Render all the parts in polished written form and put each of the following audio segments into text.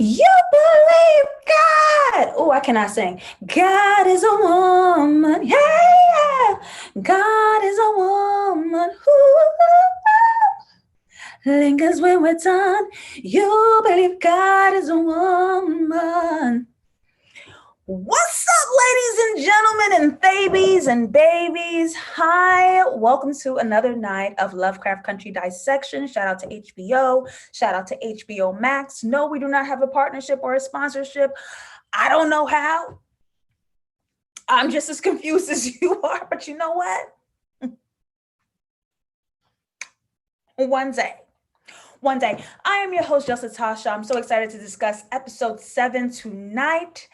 You believe God. Oh, I cannot sing. God is a woman. Yeah, yeah. God is a woman who lingers when we're done. You believe God is a woman. What's up, ladies and gentlemen, and babies and babies? Hi, welcome to another night of LoveCraft Country Dissection. Shout out to HBO. Shout out to HBO Max. No, we do not have a partnership or a sponsorship. I don't know how. I'm just as confused as you are, but you know what? One day. One day. I am your host, JustLatasha. I'm so excited to discuss episode 7 tonight.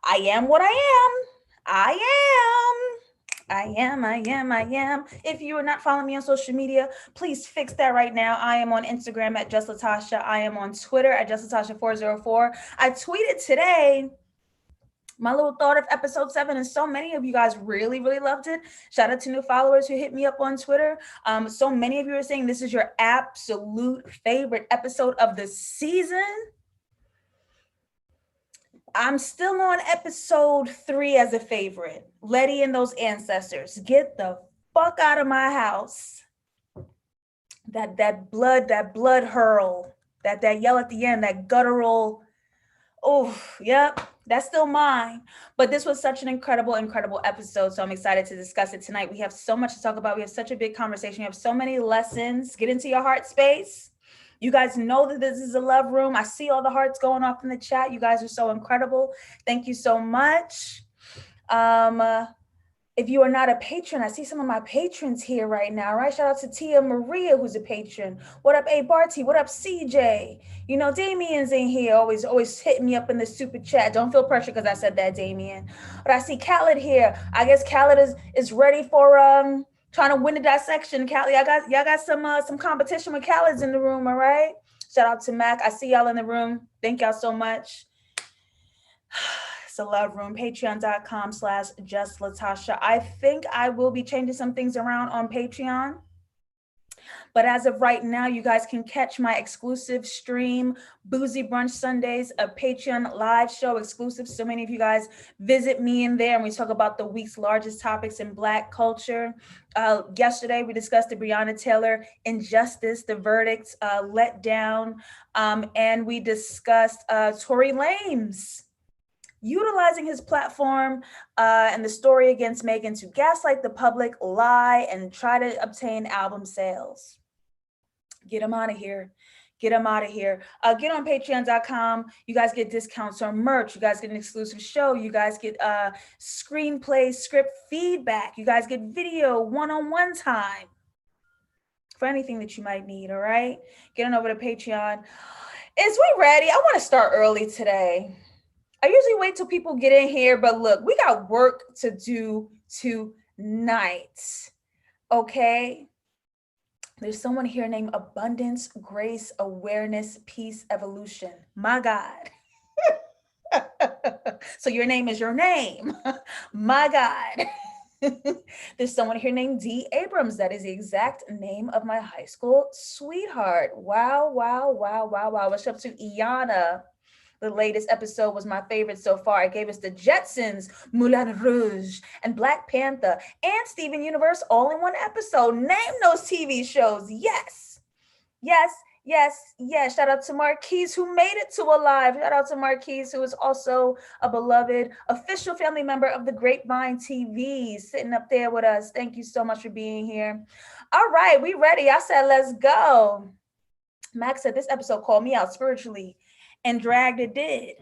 I am what I am. I am. If you are not following me on social media, please fix that right now. I am on Instagram at JustLatasha. I am on Twitter at JustLatasha404. I tweeted today my little thought of episode 7, and so many of you guys really loved it. Shout out to new followers who hit me up on Twitter. So many of you are saying this is your absolute favorite episode of the season. I'm still on episode 3 as a favorite. Letty and those ancestors, get the fuck out of my house. That blood hurl, that yell at the end, that guttural. Oh, yep, that's still mine. But this was such an incredible episode. So I'm excited to discuss it tonight. We have so much to talk about. We have such a big conversation. We have so many lessons. Get into your heart space. You guys know that this is a love room. I see all the hearts going off in the chat. You guys are so incredible. Thank you so much. If you are not a patron, I see some of my patrons here right now, right? Shout out to Tia Maria, who's a patron. What up, A Barty? What up, CJ? You know, Damien's in here, always hitting me up in the super chat. Don't feel pressure because I said that, Damien. But I see Khaled here. I guess Khaled is ready for trying to win the dissection. Khaled, y'all got some competition with Khaled's in the room, all right? Shout out to Mac. I see y'all in the room. Thank y'all so much. It's a love room. Patreon.com/JustLatasha. I think I will be changing some things around on Patreon. But as of right now, you guys can catch my exclusive stream, Boozy Brunch Sundays, a Patreon live show exclusive. So many of you guys visit me in there and we talk about the week's largest topics in Black culture. Yesterday, we discussed the Breonna Taylor injustice, the verdict let down, and we discussed Tory Lanez utilizing his platform and the story against Megan to gaslight the public, lie, and try to obtain album sales. Get him out of here. Get him out of here. Get on patreon.com. You guys get discounts on merch. You guys get an exclusive show. You guys get screenplay, script feedback. You guys get video one-on-one time for anything that you might need, all right? Get on over to Patreon. Is we ready? I want to start early today. I usually wait till people get in here, but look, we got work to do tonight, okay? There's someone here named Abundance, Grace, Awareness, Peace, Evolution. My God. So your name is your name. My God. There's someone here named D. Abrams. That is the exact name of my high school sweetheart. Wow. What's up to Iana? The latest episode was my favorite so far. It gave us the Jetsons, Moulin Rouge, and Black Panther, and Steven Universe all in one episode. Name those TV shows. Yes. Shout out to Marquise, who made it to Alive. Shout out to Marquise, who is also a beloved official family member of the Grapevine TV, sitting up there with us. Thank you so much for being here. All right, we ready. I said, let's go. Max said, this episode called me out spiritually. And dragged it did.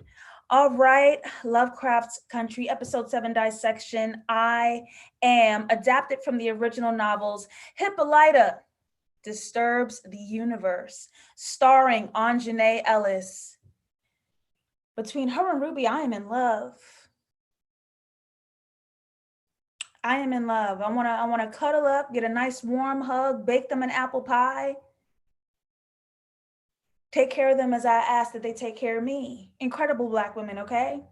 All right, LoveCraft Country, episode 7 dissection. I am adapted from the original novels. Hippolyta disturbs the universe, starring Anjanae Ellis. Between her and Ruby, I am in love. I am in love. I wanna cuddle up, get a nice warm hug, bake them an apple pie. Take care of them as I ask that they take care of me. Incredible Black women, okay?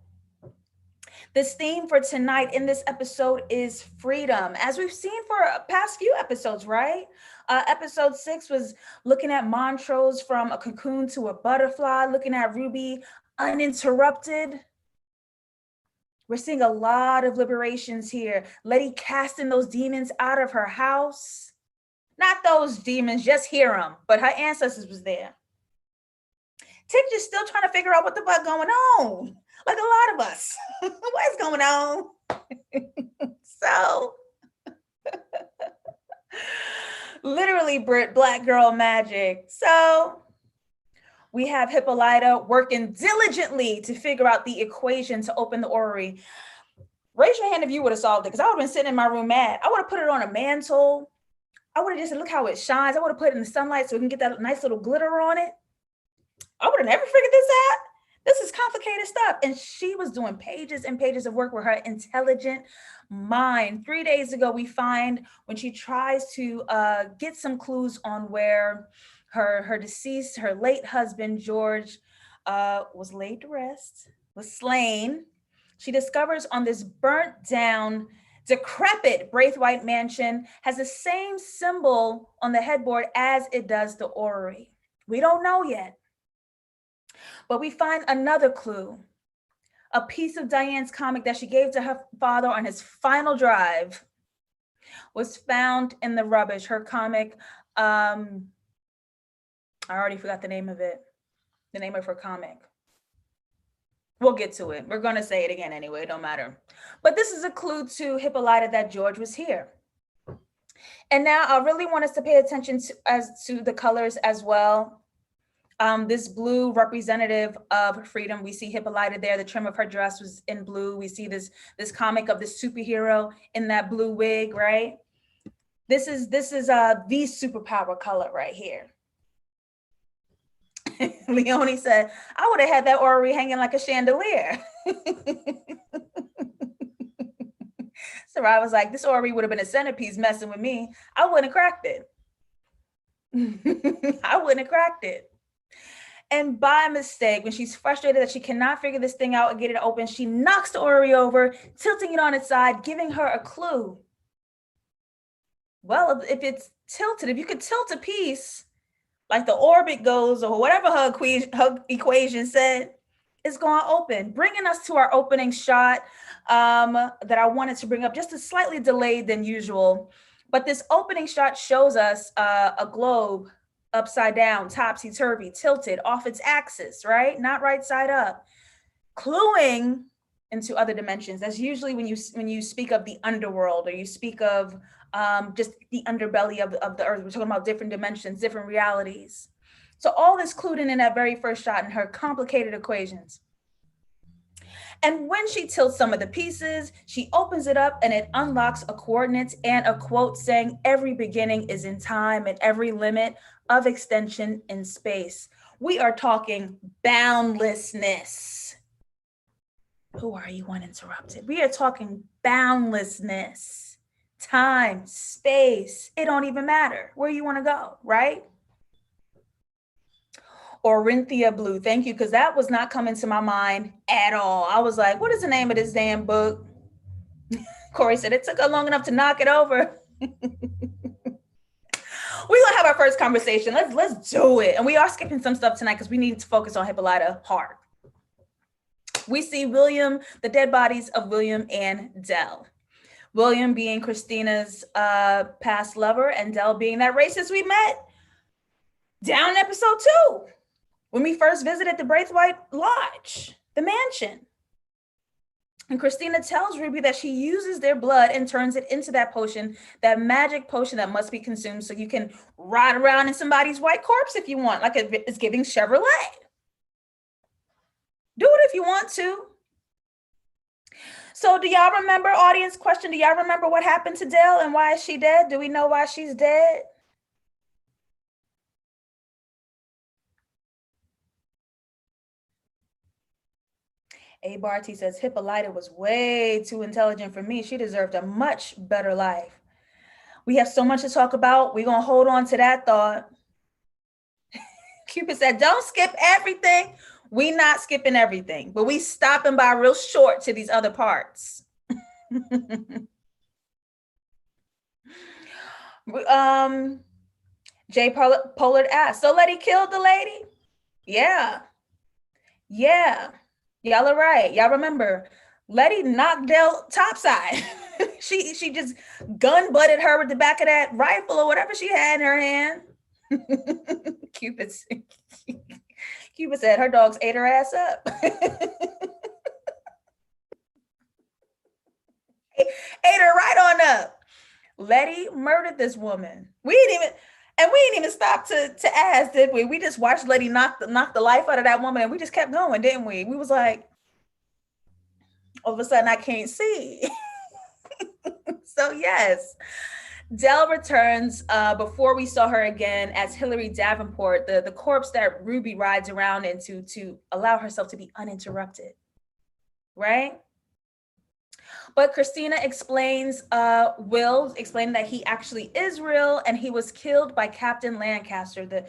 This theme for tonight in this episode is freedom, as we've seen for past few episodes, right? Episode 6 was looking at Montrose from a cocoon to a butterfly, looking at Ruby uninterrupted. We're seeing a lot of liberations here. Letty casting those demons out of her house. Not those demons, just hear them, but her ancestors was there. Tick just still trying to figure out what the fuck going on. Like a lot of us. What's going on? So, literally black girl magic. So, we have Hippolyta working diligently to figure out the equation to open the orrery. Raise your hand if you would have solved it, because I would have been sitting in my room mad. I would have put it on a mantle. I would have just said, look how it shines. I would have put it in the sunlight so we can get that nice little glitter on it. I would have never figured this out. This is complicated stuff. And she was doing pages and pages of work with her intelligent mind. 3 days ago, we find when she tries to get some clues on where her deceased, her late husband, George, was laid to rest, was slain. She discovers on this burnt down, decrepit Braithwaite mansion has the same symbol on the headboard as it does the orrery. We don't know yet. But we find another clue, a piece of Diane's comic that she gave to her father on his final drive was found in the rubbish. Her comic, I already forgot the name of it, the name of her comic. We'll get to it. We're going to say it again anyway, it don't matter. But this is a clue to Hippolyta that George was here. And now I really want us to pay attention to the colors as well. This blue representative of freedom. We see Hippolyta there. The trim of her dress was in blue. We see this comic of the superhero in that blue wig, right? This is the superpower color right here. Leonie said, I would have had that orrery hanging like a chandelier. Sarai was like, this orrery would have been a centerpiece messing with me. I wouldn't have cracked it. I wouldn't have cracked it. And by mistake, when she's frustrated that she cannot figure this thing out and get it open, she knocks the orrery over, tilting it on its side, giving her a clue. Well, if it's tilted, if you could tilt a piece, like the orbit goes or whatever her equation said, it's going to open, bringing us to our opening shot that I wanted to bring up, just a slightly delayed than usual. But this opening shot shows us a globe upside down, topsy-turvy, tilted off its axis, right? Not right side up, cluing into other dimensions. That's usually when you speak of the underworld, or you speak of just the underbelly of the earth. We're talking about different dimensions, different realities. So all this clued in that very first shot in her complicated equations. And when she tilts some of the pieces, she opens it up and it unlocks a coordinates and a quote saying every beginning is in time and every limit of extension in space. We are talking boundlessness. Who are you uninterrupted? We are talking boundlessness, time, space. It don't even matter where you want to go, right? Orinthia Blue, thank you, because that was not coming to my mind at all. I was like, what is the name of this damn book? Corey said, it took her long enough to knock it over. We're gonna have our first conversation. Let's do it. And we are skipping some stuff tonight because we need to focus on Hippolyta hard. We see William, the dead bodies of William and Dell. William being Christina's past lover, and Dell being that racist we met down in episode 2 when we first visited the Braithwaite Lodge, the mansion. And Christina tells Ruby that she uses their blood and turns it into that potion, that magic potion that must be consumed so you can ride around in somebody's white corpse if you want, like it's giving Chevrolet. Do it if you want to. So do y'all remember, audience question, do y'all remember what happened to Dell and why is she dead? Do we know why she's dead? A. Barty says, Hippolyta was way too intelligent for me. She deserved a much better life. We have so much to talk about. We're going to hold on to that thought. Cupid said, don't skip everything. We not skipping everything, but we stopping by real short to these other parts. Jay Pollard asked, so Letty killed the lady? Yeah. Yeah. Y'all are right. Y'all remember, Letty knocked Dell topside. she just gun butted her with the back of that rifle or whatever she had in her hand. Cupid said her dogs ate her ass up. Ate her right on up. Letty murdered this woman. We didn't even stop to ask, did we? We just watched Letty knock the life out of that woman, and we just kept going, didn't we? We was like, all of a sudden I can't see. So yes, Dell returns before we saw her again as Hilary Davenport, the corpse that Ruby rides around into to allow herself to be uninterrupted, right? But Christina explains, Will explained that he actually is real and he was killed by Captain Lancaster, the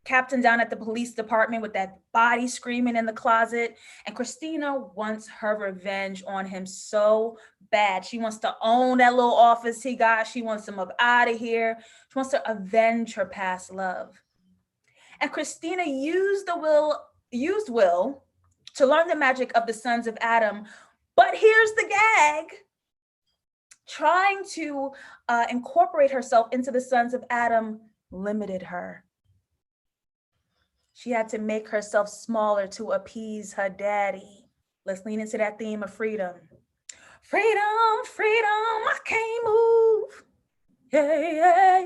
captain down at the police department with that body screaming in the closet. And Christina wants her revenge on him so bad. She wants to own that little office he got. She wants him up out of here. She wants to avenge her past love. And Christina used Will to learn the magic of the sons of Adam. But here's the gag. Trying to incorporate herself into the sons of Adam limited her. She had to make herself smaller to appease her daddy. Let's lean into that theme of freedom. Freedom, freedom, I can't move. Yeah.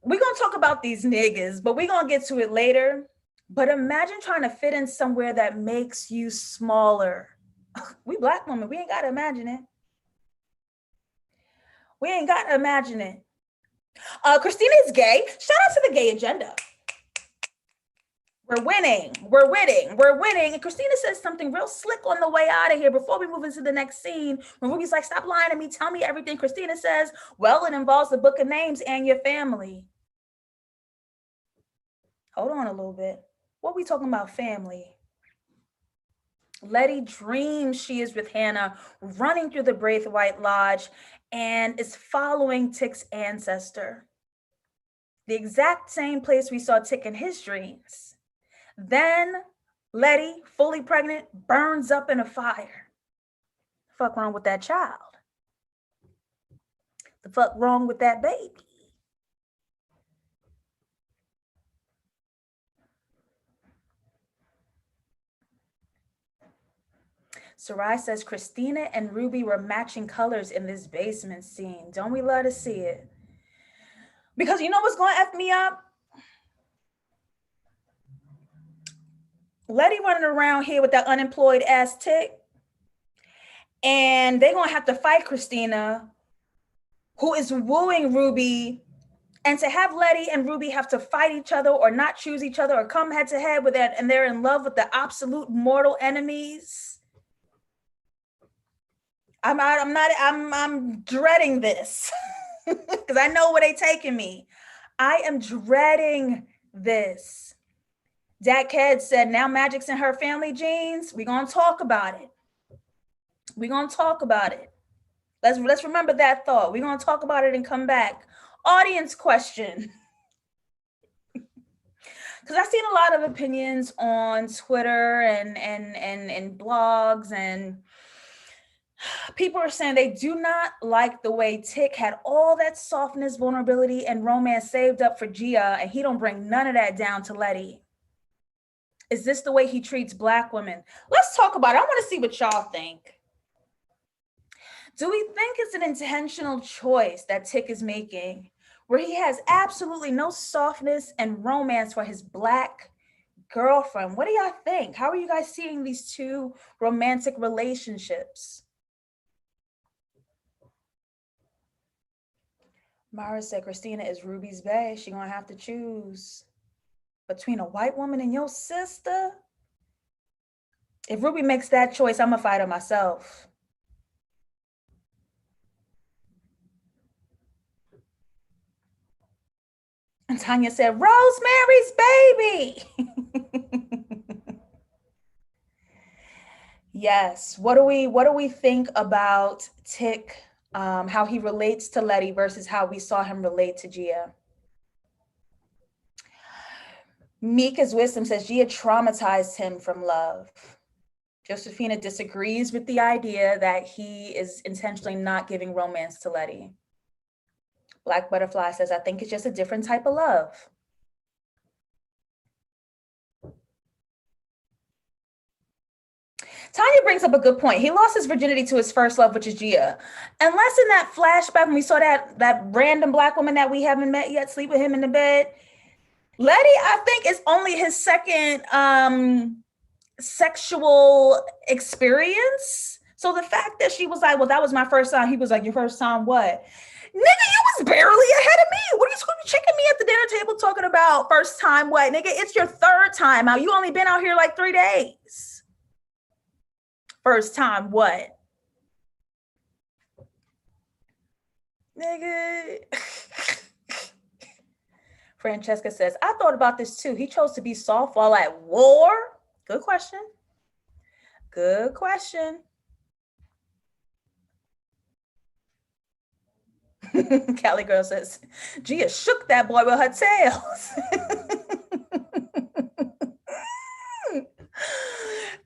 We're going to talk about these niggas, but we're going to get to it later. But imagine trying to fit in somewhere that makes you smaller. We Black women, we ain't got to imagine it. We ain't got to imagine it. Christina is gay. Shout out to the gay agenda. We're winning. And Christina says something real slick on the way out of here before we move into the next scene. When Ruby's like, stop lying to me, tell me everything. Christina says, well, it involves the book of names and your family. Hold on a little bit. What are we talking about family? Letty dreams she is with Hannah, running through the Braithwaite Lodge, and is following Tick's ancestor. The exact same place we saw Tick in his dreams. Then Letty, fully pregnant, burns up in a fire. The fuck wrong with that child? The fuck wrong with that baby? Sarai says Christina and Ruby were matching colors in this basement scene. Don't we love to see it? Because you know what's going to F me up? Letty running around here with that unemployed ass Tick. And they're going to have to fight Christina, who is wooing Ruby. And to have Letty and Ruby have to fight each other or not choose each other or come head to head with that, and they're in love with the absolute mortal enemies. I'm dreading this because I know where they taking me. I am dreading this. Dad Ked said, now magic's in her family genes. We're going to talk about it. Let's remember that thought. We're going to talk about it and come back. Audience question. Because I've seen a lot of opinions on Twitter and blogs, and people are saying they do not like the way Tick had all that softness, vulnerability, and romance saved up for Gia, and he don't bring none of that down to Letty. Is this the way he treats Black women? Let's talk about it. I want to see what y'all think. Do we think it's an intentional choice that Tick is making, where he has absolutely no softness and romance for his Black girlfriend? What do y'all think? How are you guys seeing these two romantic relationships? Mara said Christina is Ruby's bae. She gonna have to choose between a white woman and your sister. If Ruby makes that choice, I'm gonna fight her myself. And Tanya said, Rosemary's Baby. Yes. What do we think about Tick, how he relates to Letty versus how we saw him relate to Gia? Mika's wisdom says Gia traumatized him from love. Josephina disagrees with the idea that he is intentionally not giving romance to Letty. Black Butterfly says, I think it's just a different type of love. Tanya brings up a good point. He lost his virginity to his first love, which is Gia. Unless in that flashback when we saw that random Black woman that we haven't met yet sleep with him in the bed, Letty, I think, is only his second sexual experience. So the fact that she was like, well, that was my first time. He was like, your first time what? Nigga, you was barely ahead of me. What are you checking me at the dinner table talking about first time what? Nigga, it's your third time out. You only been out here like 3 days. First time what? Nigga. Francesca says, I thought about this too. He chose to be soft while at war. Good question. Good question. Cali girl says, Gia shook that boy with her tails.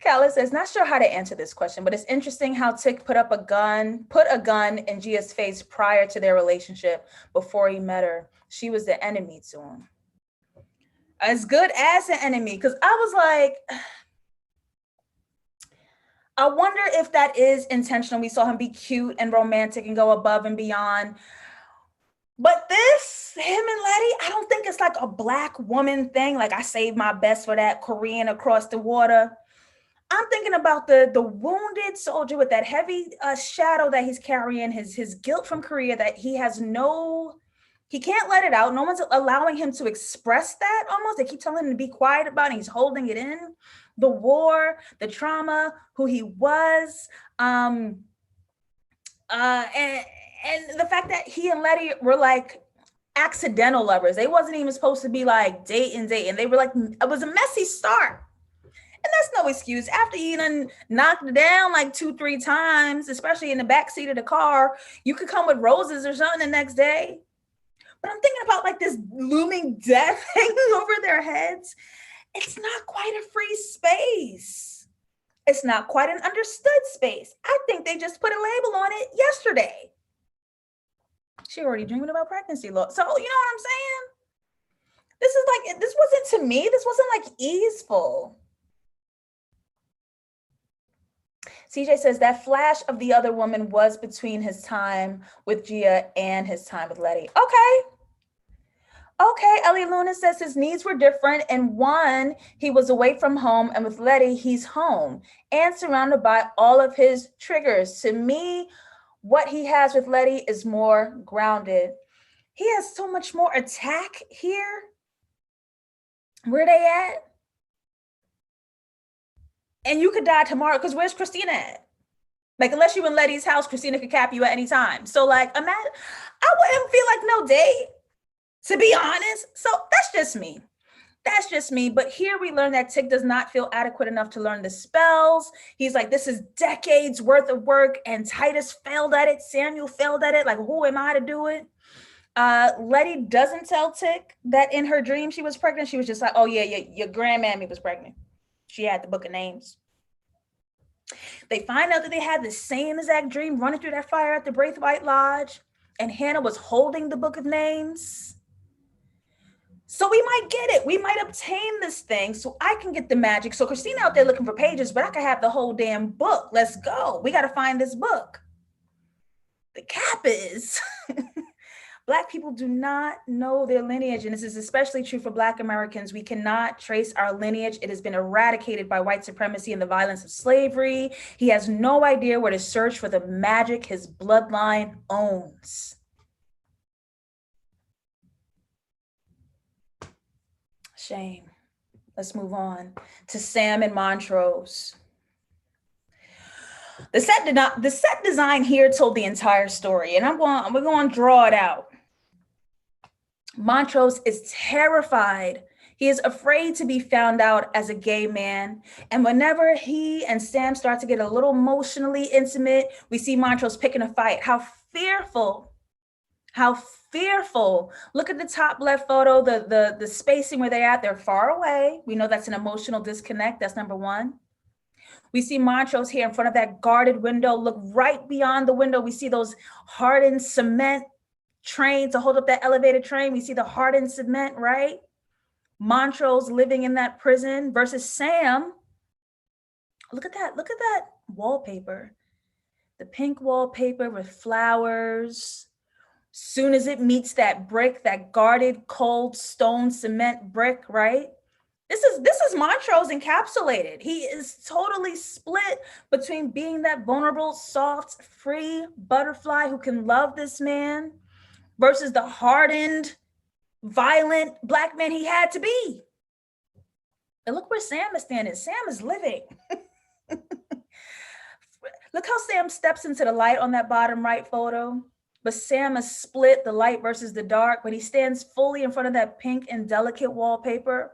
Callie says, not sure how to answer this question, but it's interesting how Tick put a gun in Gia's face prior to their relationship before he met her. She was the enemy to him. As good as an enemy, because I was like, I wonder if that is intentional. We saw him be cute and romantic and go above and beyond. But this, him and Letty, I don't think it's like a Black woman thing. Like, I saved my best for that Korean across the water. I'm thinking about the wounded soldier with that heavy shadow that he's carrying, his guilt from Korea, that he can't let it out. No one's allowing him to express that almost. They keep telling him to be quiet about it. He's holding it in. The war, the trauma, who he was, and the fact that he and Letty were like accidental lovers. They wasn't even supposed to be like dating. They were like, it was a messy start. And that's no excuse. After you done knocked it down like 2-3 times, especially in the backseat of the car, you could come with roses or something the next day. But I'm thinking about like this looming death hanging over their heads. It's not quite a free space. It's not quite an understood space. I think they just put a label on it yesterday. She already dreaming about pregnancy law. So, you know what I'm saying? This wasn't to me. This wasn't like easeful. CJ says that flash of the other woman was between his time with Gia and his time with Letty. Okay, Ellie Luna says his needs were different. In one, he was away from home, and with Letty, he's home and surrounded by all of his triggers. To me, what he has with Letty is more grounded. He has so much more attack here. Where they at? And you could die tomorrow, because where's Christina at? Like, unless you in Letty's house, Christina could cap you at any time. So like, imagine, I wouldn't feel like no date, to be honest. So that's just me. That's just me. But here we learn that Tick does not feel adequate enough to learn the spells. He's like, this is decades worth of work, and Titus failed at it. Samuel failed at it. Like, who am I to do it? Letty doesn't tell Tick that in her dream she was pregnant. She was just like, oh yeah, your grandmammy was pregnant. She had the book of names. They find out that they had the same exact dream running through that fire at the Braithwaite Lodge, and Hannah was holding the book of names. So we might get it. We might obtain this thing so I can get the magic. So Christina out there looking for pages, but I can have the whole damn book. Let's go. We got to find this book. The cap is Black people do not know their lineage, and this is especially true for Black Americans. We cannot trace our lineage. It has been eradicated by white supremacy and the violence of slavery. He has no idea where to search for the magic his bloodline owns. Shame. Let's move on to Sam and Montrose. The set design here told the entire story, and we're going to draw it out. Montrose is terrified He is afraid to be found out as a gay man. And whenever he and Sam start to get a little emotionally intimate, we see Montrose picking a fight. How fearful. How fearful. Look at the top left photo, the spacing where they're at. They're far away. We know that's an emotional disconnect. That's number one. We see Montrose here in front of that guarded window. Look right beyond the window. We see those hardened cement trains to hold up that elevated train. We see the hardened cement, right? Montrose living in that prison versus Sam. Look at that. Look at that wallpaper. The pink wallpaper with flowers. Soon as it meets that brick, that guarded cold stone cement brick, right? This is Montrose encapsulated. He is totally split between being that vulnerable, soft, free butterfly who can love this man versus the hardened, violent Black man he had to be. And look where Sam is standing. Sam is living. Look how Sam steps into the light on that bottom right photo. But Sam is split, the light versus the dark, but he stands fully in front of that pink and delicate wallpaper.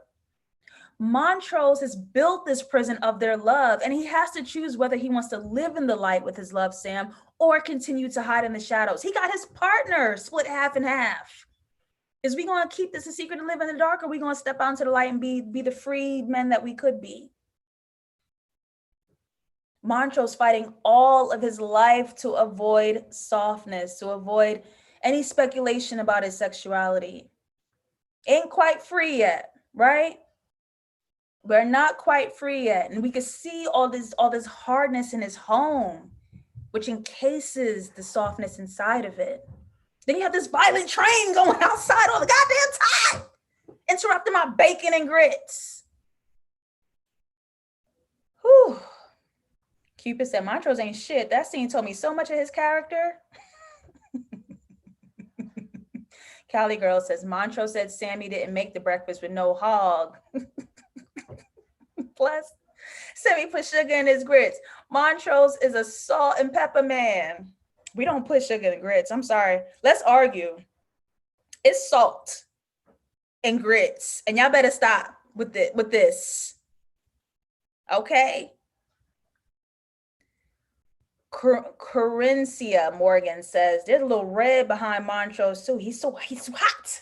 Montrose has built this prison of their love, and he has to choose whether he wants to live in the light with his love, Sam, or continue to hide in the shadows. He got his partner split half and half. Is we going to keep this a secret and live in the dark, or are we going to step out into the light and be the free men that we could be? Montrose fighting all of his life to avoid softness, to avoid any speculation about his sexuality. Ain't quite free yet, right? We're not quite free yet. And we can see all this hardness in his home, which encases the softness inside of it. Then you have this violent train going outside all the goddamn time, interrupting my bacon and grits. Whew. Cupid said, Montrose ain't shit. That scene told me so much of his character. Cali Girl says, Montrose said Sammy didn't make the breakfast with no hog. Plus, Sammy put sugar in his grits. Montrose is a salt and pepper man. We don't put sugar in grits. I'm sorry. Let's argue. It's salt and grits. And y'all better stop with this. Okay? Corinthia Morgan says, there's a little red behind Montrose too. He's hot.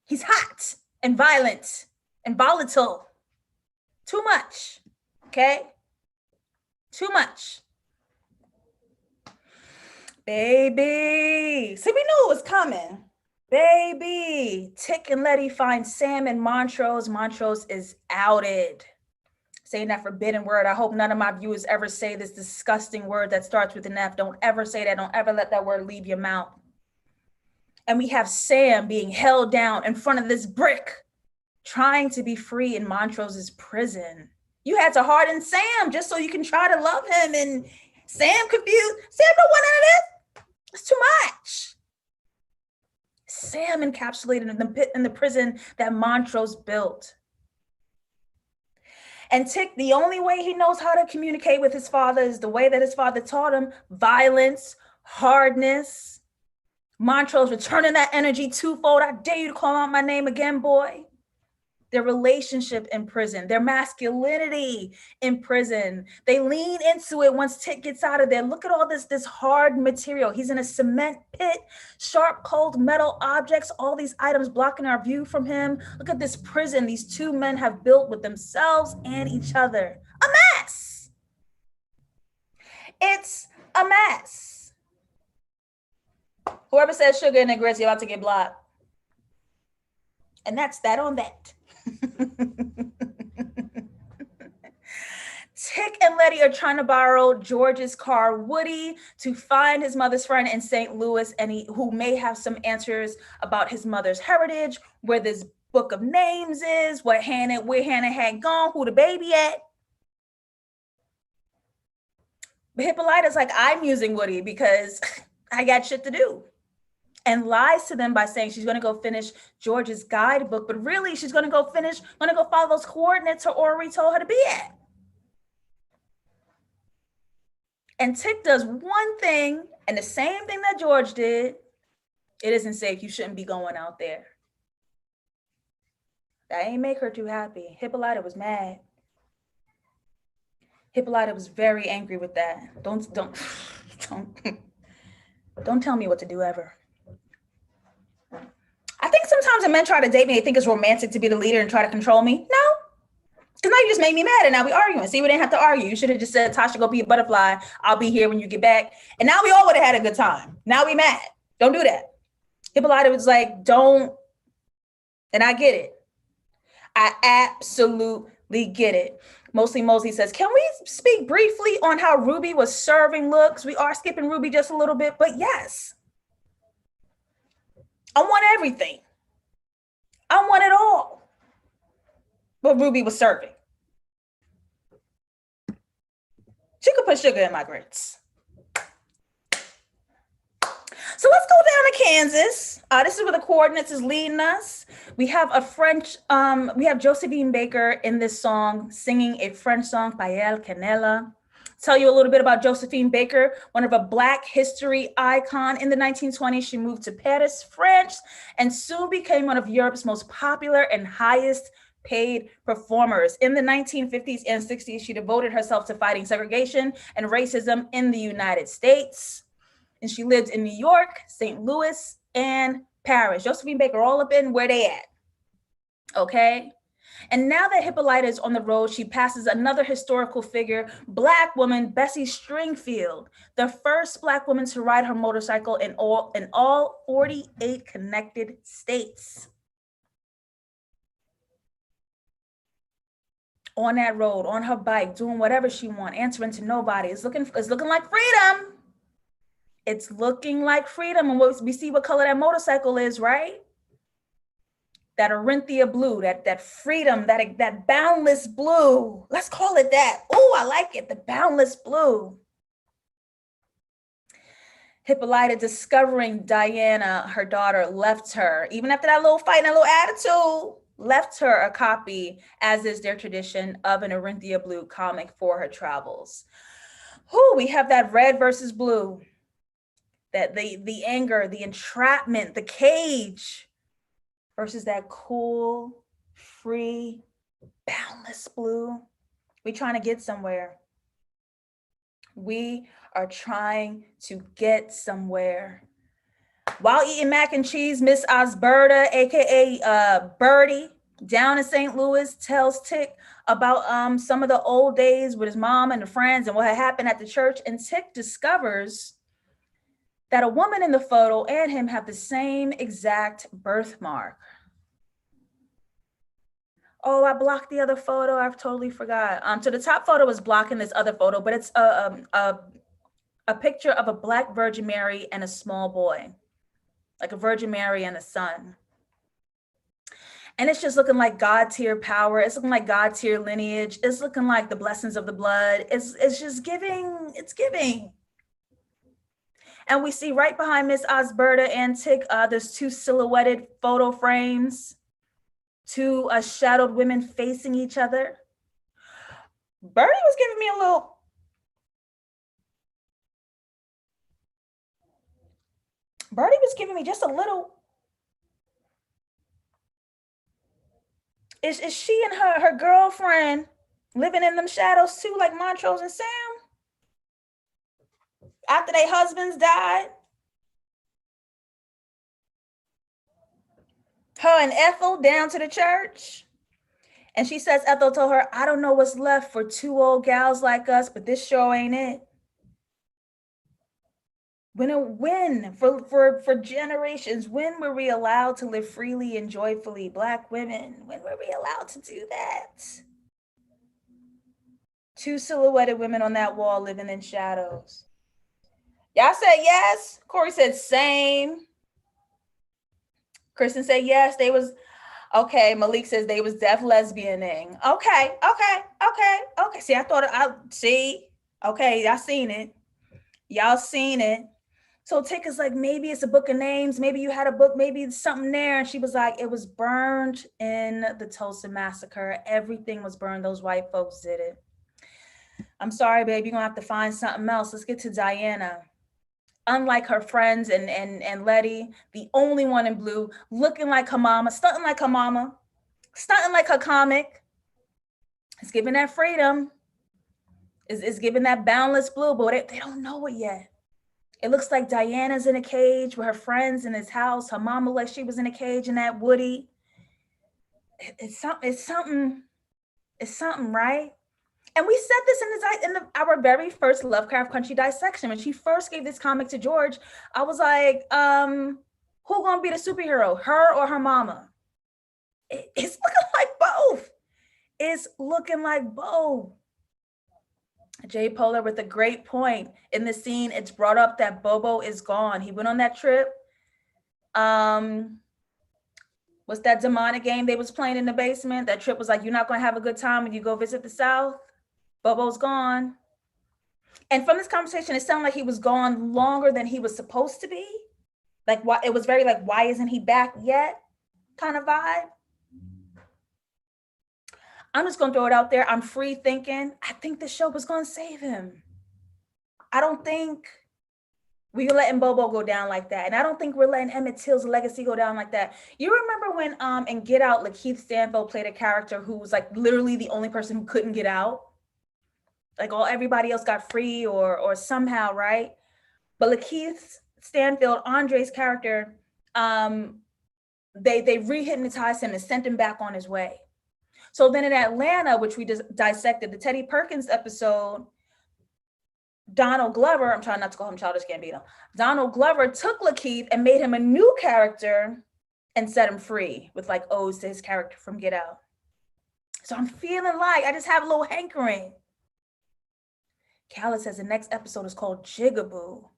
He's hot and violent and volatile. Too much. Okay? Too much. Baby. See, we knew it was coming. Baby. Tick and Letty find Sam and Montrose. Montrose is outed. Saying that forbidden word. I hope none of my viewers ever say this disgusting word that starts with an F. Don't ever say that. Don't ever let that word leave your mouth. And we have Sam being held down in front of this brick, trying to be free in Montrose's prison. You had to harden Sam just so you can try to love him, and Sam confused. Sam don't want none of this. It's too much. Sam encapsulated in the prison that Montrose built. And Tick, the only way he knows how to communicate with his father is the way that his father taught him: violence, hardness. Montrose returning that energy twofold. I dare you to call out my name again, boy. Their relationship in prison, their masculinity in prison. They lean into it once Tick gets out of there. Look at all this hard material. He's in a cement pit, sharp, cold metal objects, all these items blocking our view from him. Look at this prison these two men have built with themselves and each other. A mess. It's a mess. Whoever says sugar in their grits, you're about to get blocked. And that's that on that. Tick and Letty are trying to borrow George's car, Woody, to find his mother's friend in St. Louis, and who may have some answers about his mother's heritage, where this book of names is, where Hannah had gone, who the baby at. But Hippolyta's like, I'm using Woody because I got shit to do. And lies to them by saying she's going to go finish George's guidebook, but really she's going to go follow those coordinates her Ori told her to be at. And Tick does one thing, and the same thing that George did. It isn't safe. You shouldn't be going out there. That ain't make her too happy. Hippolyta was mad. Hippolyta was very angry with that. Don't don't tell me what to do ever. I think sometimes when men try to date me, they think it's romantic to be the leader and try to control me. No, because now you just made me mad and now we arguing. See, we didn't have to argue. You should have just said, Tasha, go be a butterfly. I'll be here when you get back. And now we all would have had a good time. Now we mad. Don't do that. Hippolyta was like, don't. And I get it. I absolutely get it. Mostly Mosley says, can we speak briefly on how Ruby was serving looks? We are skipping Ruby just a little bit, but yes. I want everything. I want it all. What Ruby was serving. She could put sugar in my grits. So let's go down to Kansas. This is where the coordinates is leading us. We have a French, we have Josephine Baker in this song, singing a French song, Paella Canela. Tell you a little bit about Josephine Baker, one of a Black history icon in the 1920s. She moved to Paris, France, and soon became one of Europe's most popular and highest paid performers. In the 1950s and 60s, she devoted herself to fighting segregation and racism in the United States. And she lived in New York, St. Louis, and Paris. Josephine Baker, all up in where they at. Okay. And now that Hippolyta is on the road, she passes another historical figure, Black woman Bessie Stringfield, the first Black woman to ride her motorcycle in all 48 connected states. On that road, on her bike, doing whatever she wants, answering to nobody. It's looking like freedom. It's looking like freedom. And we see what color that motorcycle is, right? That Orinthia blue, that freedom, that boundless blue. Let's call it that. Oh, I like it, the boundless blue. Hippolyta, discovering Diana, her daughter, left her, even after that little fight and that little attitude, left her a copy, as is their tradition, of an Orinthia blue comic for her travels. Whew, we have that red versus blue. That the anger, the entrapment, the cage, versus that cool, free, boundless blue. We're trying to get somewhere. We are trying to get somewhere. While eating mac and cheese, Miss Osberta, aka Birdie, down in St. Louis, tells Tick about some of the old days with his mom and the friends and what had happened at the church. And Tick discovers that a woman in the photo and him have the same exact birthmark. Oh, I blocked the other photo. I've totally forgot. So the top photo is blocking this other photo, but it's a picture of a Black Virgin Mary and a small boy, like a Virgin Mary and a son. And it's just looking like God tier power. It's looking like God tier lineage. It's looking like the blessings of the blood. It's just giving, it's giving. And we see right behind Miss Osberta and Tick, there's two silhouetted photo frames, two shadowed women facing each other. Birdie was giving me a little, Birdie was giving me just a little. Is she and her girlfriend living in them shadows too, like Montrose and Sam? After their husbands died? Her and Ethel down to the church. And she says Ethel told her, I don't know what's left for two old gals like us, but this sure ain't it. When for generations, when were we allowed to live freely and joyfully? Black women, when were we allowed to do that? Two silhouetted women on that wall living in shadows. Y'all said yes. Corey said same. Kristen said yes. They was okay. Malik says they was deaf lesbianing. Okay. See, I thought I see. Okay, y'all seen it. Y'all seen it. So Tick is like, maybe it's a book of names. Maybe you had a book. Maybe it's something there. And she was like, it was burned in the Tulsa massacre. Everything was burned. Those white folks did it. I'm sorry, babe. You're gonna have to find something else. Let's get to Diana. Unlike her friends and Letty, the only one in blue, looking like her mama, stunting like her mama, Stunting like her comic. It's giving that freedom. It's giving that boundless blue, but they don't know it yet. It looks like Diana's in a cage with her friends in his house. Her mama like she was in a cage in that Woody. It's something, right? And we said this in our very first LoveCraft Country dissection. When she first gave this comic to George, I was like, who gonna be the superhero, her or her mama? It's looking like both. It's looking like both. Jay Polar with a great point. In the scene, it's brought up that Bobo is gone. He went on that trip. What's that demonic game they was playing in the basement? That trip was like, you're not going to have a good time when you go visit the South. Bobo's gone. And from this conversation, it sounded like he was gone longer than he was supposed to be. Like, why, it was very like, why isn't he back yet kind of vibe. I'm just going to throw it out there. I'm free thinking. I think the show was going to save him. I don't think we're letting Bobo go down like that. And I don't think we're letting Emmett Till's legacy go down like that. You remember when in Get Out, Lakeith Stanfield played a character who was like literally the only person who couldn't get out? Like everybody else got free or somehow, right? But Lakeith Stanfield, Andre's character, they re-hypnotized him and sent him back on his way. So then in Atlanta, which we just dissected, the Teddy Perkins episode, Donald Glover, I'm trying not to call him Childish Gambino, Donald Glover took Lakeith and made him a new character and set him free with like odes to his character from Get Out. So I'm feeling like I just have a little hankering. Khaled says the next episode is called Jigaboo.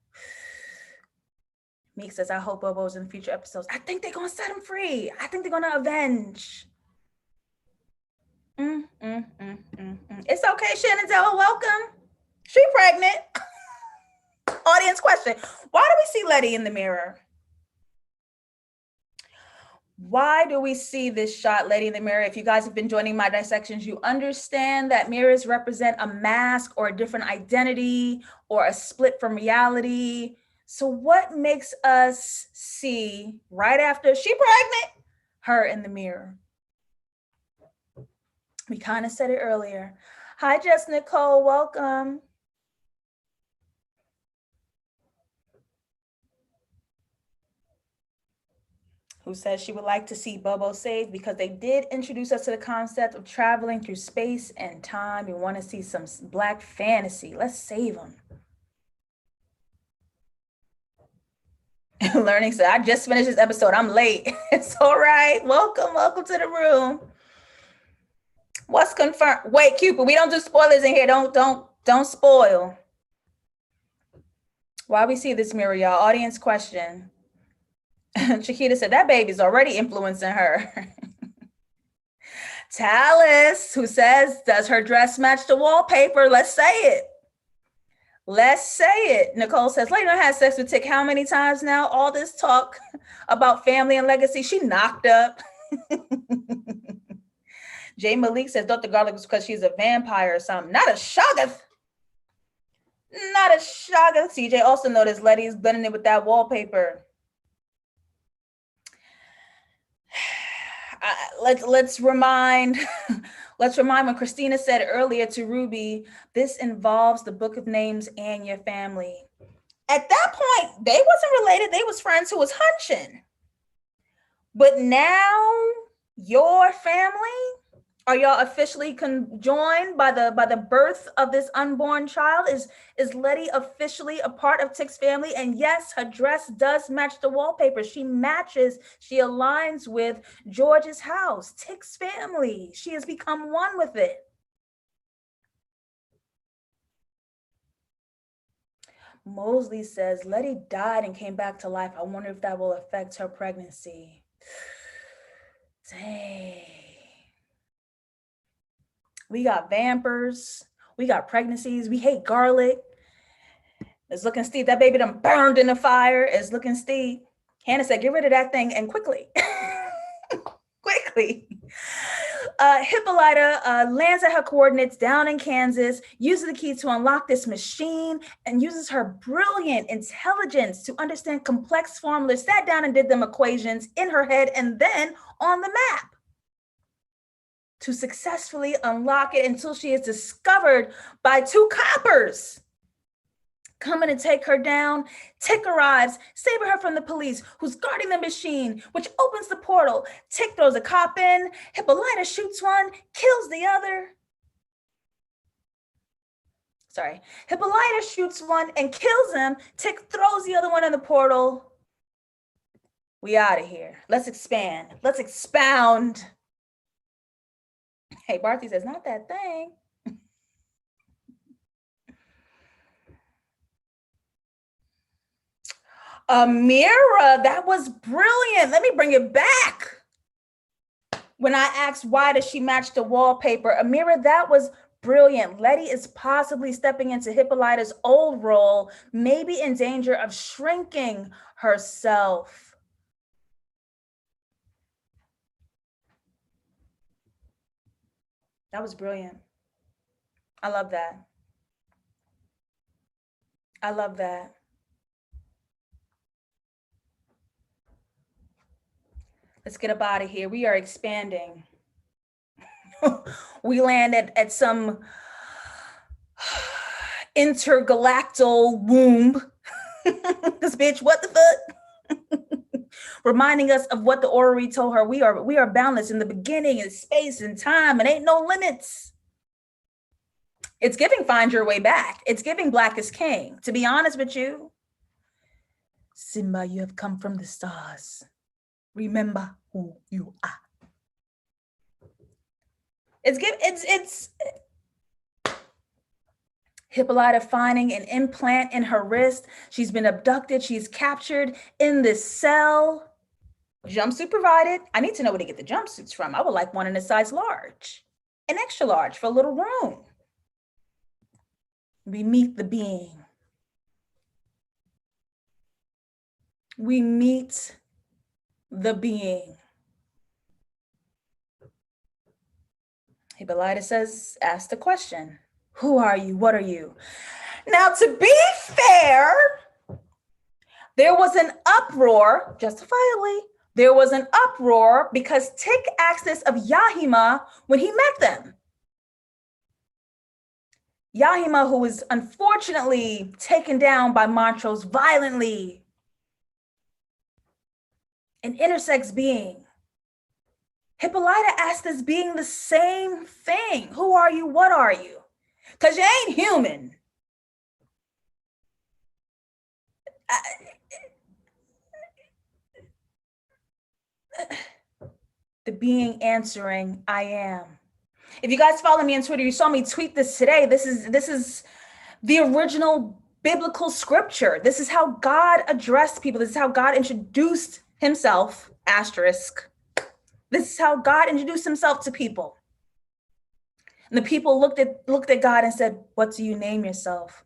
Meek says, I hope Bobo's in future episodes. I think they're going to set him free. I think they're going to avenge. It's okay, Shannon Della, welcome. She pregnant. Audience question. Why do we see Letty in the mirror? Why do we see this shot, Letty in the mirror? If you guys have been joining my dissections, you understand that mirrors represent a mask or a different identity or a split from reality. So what makes us see right after she pregnant, her in the mirror? We kind of said it earlier. Hi, Jess Nicole, welcome. Who says she would like to see Bobo saved because they did introduce us to the concept of traveling through space and time. We want to see some Black fantasy. Let's save him. Learning said, I just finished this episode. I'm late. It's all right. Welcome to the room. What's confirmed? Wait, Cupid, we don't do spoilers in here. Don't spoil. Why we see this mirror, y'all? Audience question. Chiquita said that baby's already influencing her. Talis, who says, does her dress match the wallpaper? Let's say it. Let's say it. Nicole says, Lady had sex with Tick how many times now? All this talk about family and legacy, she knocked up. Jay Malik says Dr. Garlic was because she's a vampire or something. Not a Shoggoth. Not a Shoggoth. CJ also noticed Letty's blending it with that wallpaper. Let's remind when Christina said earlier to Ruby, this involves the Book of Names and your family. At that point, they wasn't related. They was friends who was hunching. But now your family, are y'all officially conjoined by the birth of this unborn child? Is Letty officially a part of Tick's family? And yes, her dress does match the wallpaper. She aligns with George's house, Tick's family. She has become one with it. Mosley says, Letty died and came back to life. I wonder if that will affect her pregnancy. Dang. We got vampires. We got pregnancies. We hate garlic. It's looking Steve. That baby done burned in the fire. It's looking Steve. Hannah said, get rid of that thing and quickly. Quickly. Hippolyta lands at her coordinates down in Kansas, uses the key to unlock this machine, and uses her brilliant intelligence to understand complex formulas, sat down and did them equations in her head and then on the map. to successfully unlock it until she is discovered by two coppers coming to take her down. Tick arrives, saving her from the police, who's guarding the machine, which opens the portal. Tick throws a cop in, Hippolyta shoots one, kills the other. Sorry, Hippolyta shoots one and kills him. Tick throws the other one in the portal. We out of here. Let's expand. Let's expound. Hey, Barty says, not that thing. Amira, that was brilliant. Let me bring it back. When I asked why does she match the wallpaper, Amira, that was brilliant. Letty is possibly stepping into Hippolyta's old role, maybe in danger of shrinking herself. That was brilliant. I love that. I love that. Let's get up out of here. We are expanding. We landed at some intergalactal womb. This bitch, what the fuck? Reminding us of what the orrery told her. We are boundless in the beginning, in space and time, and ain't no limits. It's giving find your way back. It's giving Black is King. To be honest with you, Simba, you have come from the stars. Remember who you are. It's Hippolyta finding an implant in her wrist. She's been abducted. She's captured in this cell. Jumpsuit provided. I need to know where to get the jumpsuits from. I would like one in a size large, an extra large for a little room. We meet the being. We meet the being. Hippolyta says, ask the question. Who are you? What are you? Now, to be fair, there was an uproar, justifiably, there was an uproar because Tick asked this of Yahima when he met them. Yahima, who was unfortunately taken down by Montrose violently, an intersex being. Hippolyta asked this being the same thing. Who are you? What are you? Because you ain't human. The being answering, I am. If you guys follow me on Twitter, you saw me tweet this today. This is the original biblical scripture. This is how God addressed people. This is how God introduced himself, asterisk. This is how God introduced himself to people. And the people looked at God and said, what do you name yourself?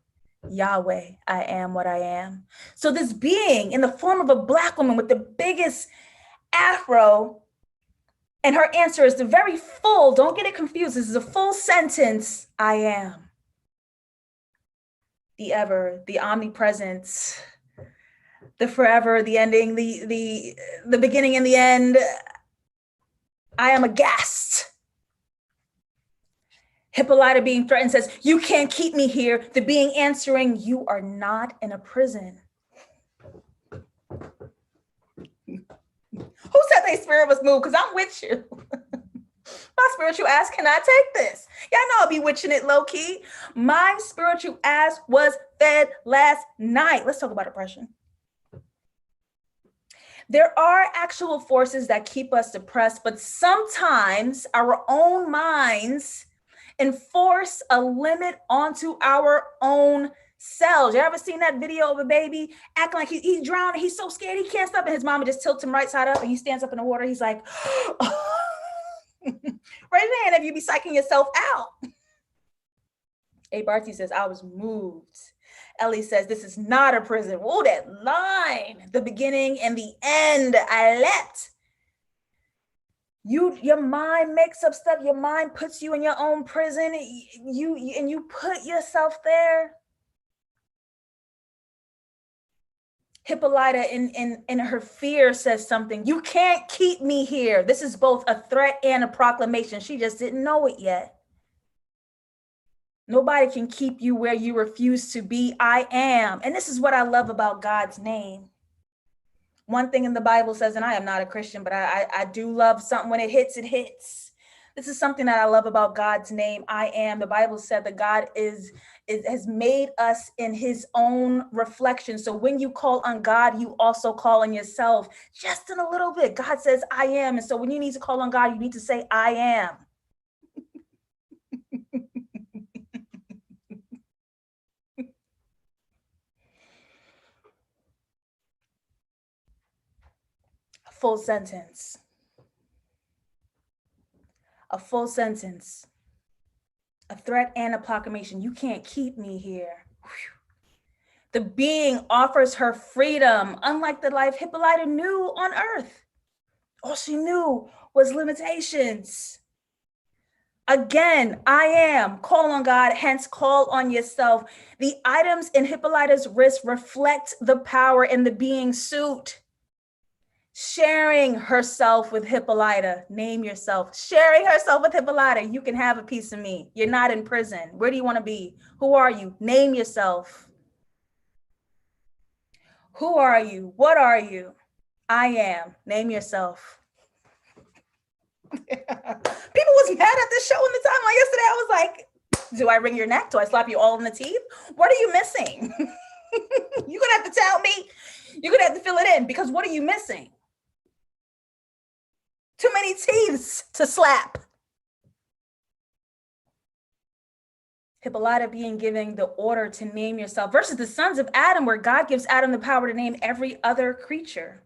Yahweh, I am what I am. So this being in the form of a Black woman with the biggest afro, and her answer is the very full, don't get it confused, this is a full sentence, I am. The ever, the omnipresent, the forever, the ending, the beginning and the end. I am aghast. Hippolyta being threatened says, you can't keep me here. The being answering, you are not in a prison. Who said their spirit was moved? Because I'm with you. My spiritual ass cannot take this. Y'all know I'll be witching it low key. My spiritual ass was fed last night. Let's talk about oppression. There are actual forces that keep us depressed, but sometimes our own minds enforce a limit onto our own selves. You ever seen that video of a baby acting like he's drowning? He's so scared he can't stop, and his mama just tilts him right side up and he stands up in the water. He's like, oh. Raise your hand if you be psyching yourself out. A. Barty says, I was moved. Ellie says, this is not a prison. Oh, that line, the beginning and the end. I leapt. Your mind makes up stuff. Your mind puts you in your own prison. You put yourself there. Hippolyta in her fear says something. You can't keep me here. This is both a threat and a proclamation. She just didn't know it yet. Nobody can keep you where you refuse to be. I am. And this is what I love about God's name. One thing in the Bible says, and I am not a Christian, but I do love something. When it hits, it hits. This is something that I love about God's name. I am. The Bible said that God has made us in his own reflection. So when you call on God, you also call on yourself just in a little bit. God says, I am. And so when you need to call on God, you need to say, I am. A full sentence. A full sentence. A threat and a proclamation. You can't keep me here. Whew. The being offers her freedom, unlike the life Hippolyta knew on earth. All she knew was limitations. Again, I am. Call on God, hence call on yourself. The items in Hippolyta's wrist reflect the power in the being's suit. Sharing herself with Hippolyta, name yourself. Sharing herself with Hippolyta, you can have a piece of me. You're not in prison. Where do you want to be? Who are you? Name yourself. Who are you? What are you? I am. Name yourself. People was mad at this show in the timeline yesterday. I was like, do I wring your neck? Do I slap you all in the teeth? What are you missing? You're gonna have to tell me. You're gonna have to fill it in, because what are you missing? Too many teeth to slap. Hippolyta being given the order to name yourself versus the sons of Adam, where God gives Adam the power to name every other creature.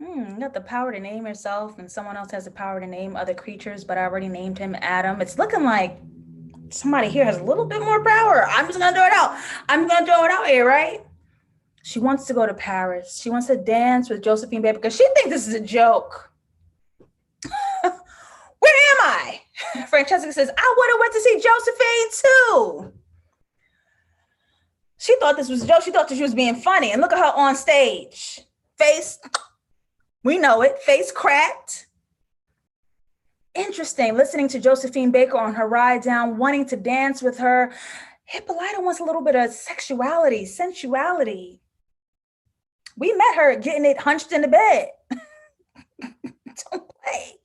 You got the power to name yourself, and someone else has the power to name other creatures, but I already named him Adam. It's looking like somebody here has a little bit more power. I'm just gonna throw it out. I'm gonna throw it out here, right? She wants to go to Paris. She wants to dance with Josephine Baker because she thinks this is a joke. Where am I? Francesca says, I would have went to see Josephine too. She thought this was a joke. She thought that she was being funny. And look at her on stage. Face, we know it, face cracked. Interesting, listening to Josephine Baker on her ride down, wanting to dance with her. Hippolyta wants a little bit of sexuality, sensuality. We met her getting it hunched in the bed. Don't play.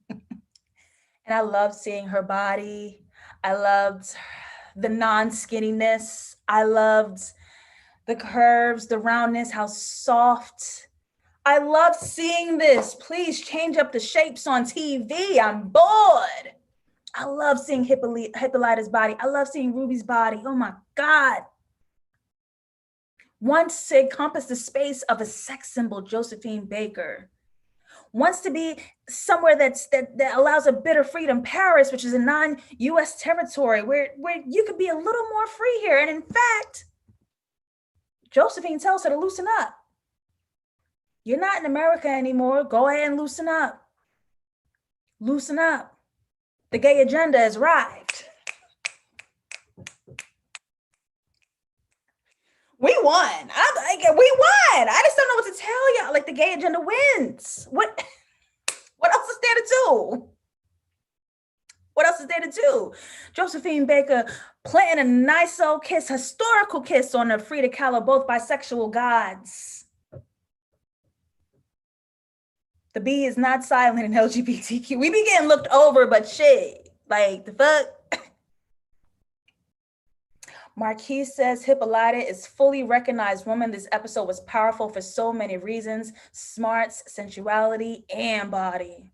And I loved seeing her body. I loved the non-skinniness. I loved the curves, the roundness, how soft. I love seeing this. Please change up the shapes on TV. I'm bored. I love seeing Hippolyta's body. I love seeing Ruby's body. Oh my God. Wants to encompass the space of a sex symbol, Josephine Baker. Wants to be somewhere that allows a bit of freedom. Paris, which is a non-US territory, where you could be a little more free here. And in fact, Josephine tells her to loosen up. You're not in America anymore. Go ahead and loosen up. Loosen up. The gay agenda has arrived. We won. We won. I just don't know what to tell y'all. Like, the gay agenda wins. What else is there to do? What else is there to do? Josephine Baker planting a nice old kiss, historical kiss on her Frida Kahlo, both bisexual gods. The B is not silent in LGBTQ. We be getting looked over, but shit, like the fuck. Marquis says Hippolyta is fully recognized woman. This episode was powerful for so many reasons: smarts, sensuality, and body.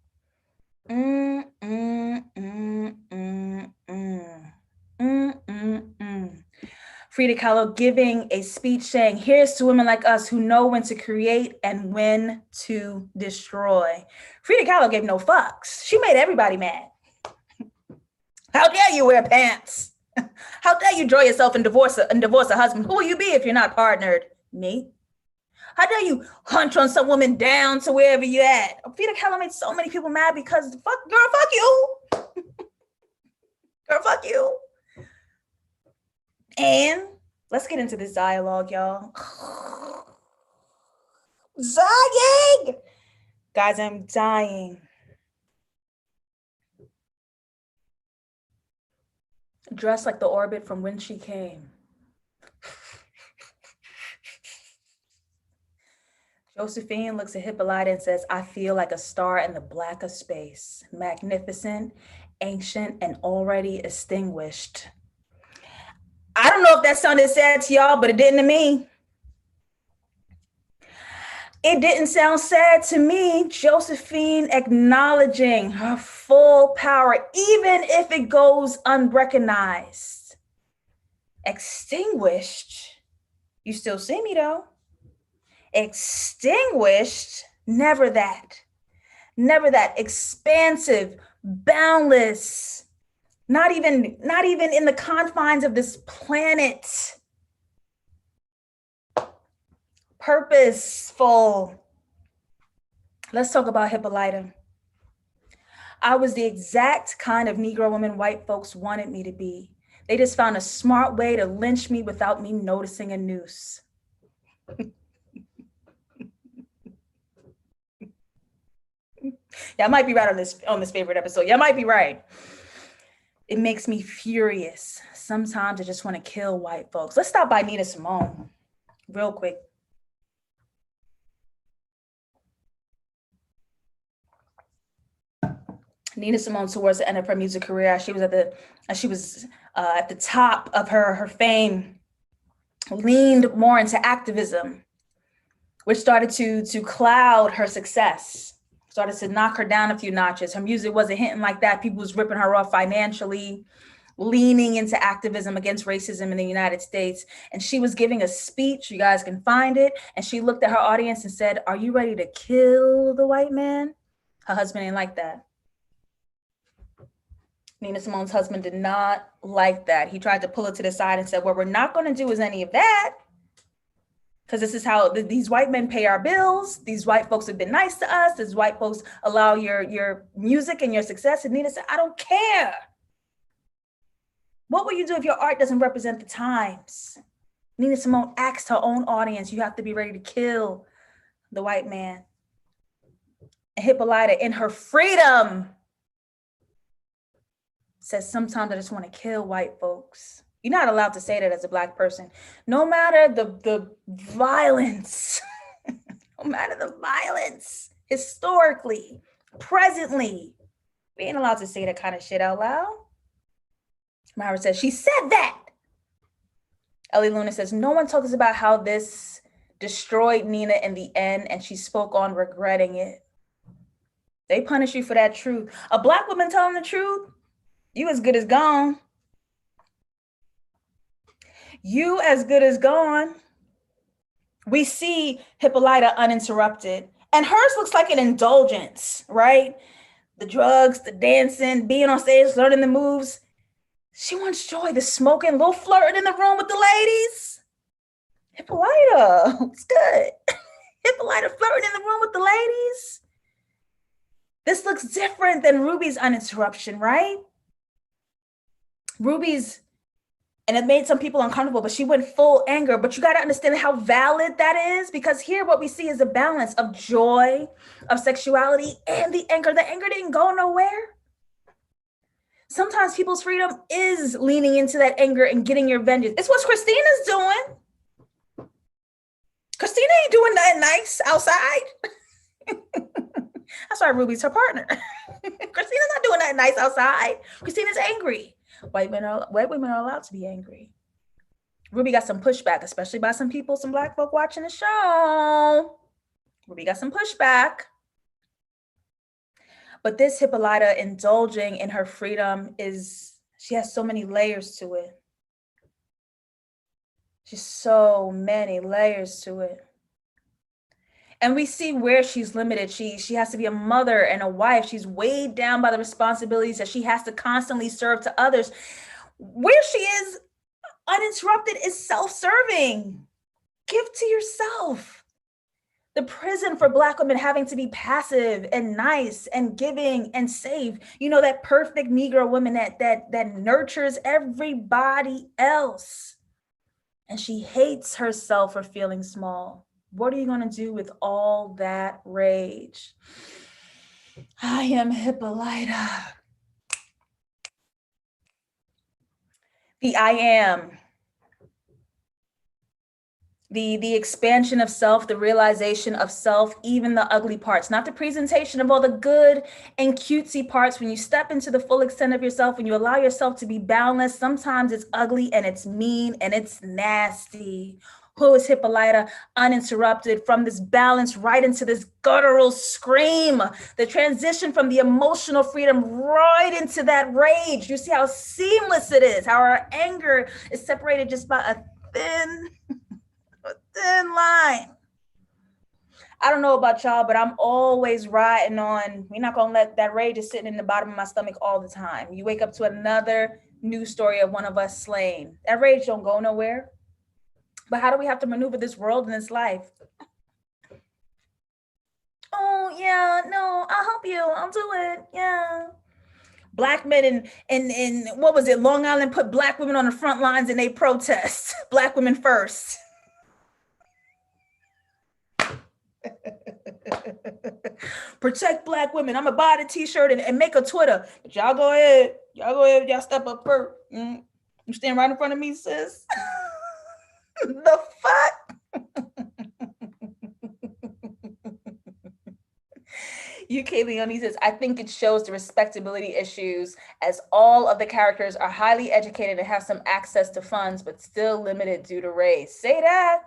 Frida Kahlo giving a speech saying, here's to women like us who know when to create and when to destroy. Frida Kahlo gave no fucks. She made everybody mad. How dare you wear pants? How dare you enjoy yourself and divorce a husband? Who will you be if you're not partnered? Me? How dare you hunch on some woman down to wherever you're at? Frida Kahlo made so many people mad because fuck you. Girl, fuck you. And Let's get into this dialogue, y'all. Dying! Guys, I'm dying. Dressed like the orbit from when she came. Josephine looks at Hippolyta and says, I feel like a star in the black of space, magnificent, ancient, and already extinguished. I don't know if that sounded sad to y'all, but it didn't to me. It didn't sound sad to me. Josephine acknowledging her full power, even if it goes unrecognized. Extinguished? You still see me though. Extinguished? Never that. Never that. Expansive, boundless, not even in the confines of this planet. Purposeful. Let's talk about Hippolyta. I was the exact kind of Negro woman white folks wanted me to be. They just found a smart way to lynch me without me noticing a noose. Y'all might be right on this favorite episode. Y'all might be right. It makes me furious. Sometimes I just want to kill white folks. Let's stop by Nina Simone real quick. Nina Simone, towards the end of her music career, she was at the top of her fame, leaned more into activism, which started to cloud her success, started to knock her down a few notches. Her music wasn't hitting like that. People was ripping her off financially, leaning into activism against racism in the United States. And she was giving a speech, you guys can find it. And she looked at her audience and said, "Are you ready to kill the white man?" Her husband ain't like that. Nina Simone's husband did not like that. He tried to pull her to the side and said, what we're not going to do is any of that, because this is how these white men pay our bills. These white folks have been nice to us. These white folks allow your music and your success. And Nina said, I don't care. What will you do if your art doesn't represent the times? Nina Simone asked her own audience, you have to be ready to kill the white man. And Hippolyta, in her freedom, says, sometimes I just want to kill white folks. You're not allowed to say that as a Black person. No matter the violence, no matter the violence, historically, presently, we ain't allowed to say that kind of shit out loud. Myra says, she said that. Ellie Luna says, no one talks about how this destroyed Nina in the end, and she spoke on regretting it. They punish you for that truth. A Black woman telling the truth, you as good as gone. You as good as gone. We see Hippolyta uninterrupted, and hers looks like an indulgence, right? The drugs, the dancing, being on stage, learning the moves. She wants joy, the smoking, little flirting in the room with the ladies. Hippolyta, it's good. Hippolyta flirting in the room with the ladies. This looks different than Ruby's uninterruption, right? Ruby's, and it made some people uncomfortable, but she went full anger. But you got to understand how valid that is, because here what we see is a balance of joy, of sexuality, and the anger. The anger didn't go nowhere. Sometimes people's freedom is leaning into that anger and getting your vengeance. It's what Christina's doing. Christina ain't doing nothing nice outside. That's why Ruby's her partner. Christina's not doing nothing nice outside. Christina's angry. White women are allowed to be angry. Ruby got some pushback, especially by some people, some Black folk watching the show. Ruby got some pushback. But this Hippolyta indulging in her freedom she has so many layers to it. Just so many layers to it. And we see where she's limited. She has to be a mother and a wife. She's weighed down by the responsibilities that she has to constantly serve to others. Where she is uninterrupted is self-serving. Give to yourself. The prison for Black women having to be passive and nice and giving and safe. You know, that perfect Negro woman that nurtures everybody else. And she hates herself for feeling small. What are you going to do with all that rage? I am Hippolyta. The I am. The expansion of self, the realization of self, even the ugly parts, not the presentation of all the good and cutesy parts. When you step into the full extent of yourself, when you allow yourself to be boundless, sometimes it's ugly and it's mean and it's nasty. Who is Hippolyta, uninterrupted from this balance right into this guttural scream, the transition from the emotional freedom right into that rage. You see how seamless it is, how our anger is separated just by a thin line. I don't know about y'all, but I'm always riding on, we're not gonna let that rage is sitting in the bottom of my stomach all the time. You wake up to another news story of one of us slain. That rage don't go nowhere. But how do we have to maneuver this world and this life? Oh yeah, no, I'll help you. I'll do it. Yeah. Black men in what was it? Long Island put black women on the front lines and they protest. Black women first. Protect black women. I'm gonna buy the t-shirt and make a Twitter. But y'all go ahead. Y'all step up first. You stand right in front of me, sis. The fuck? UK Leonie says, I think it shows the respectability issues as all of the characters are highly educated and have some access to funds, but still limited due to race. Say that.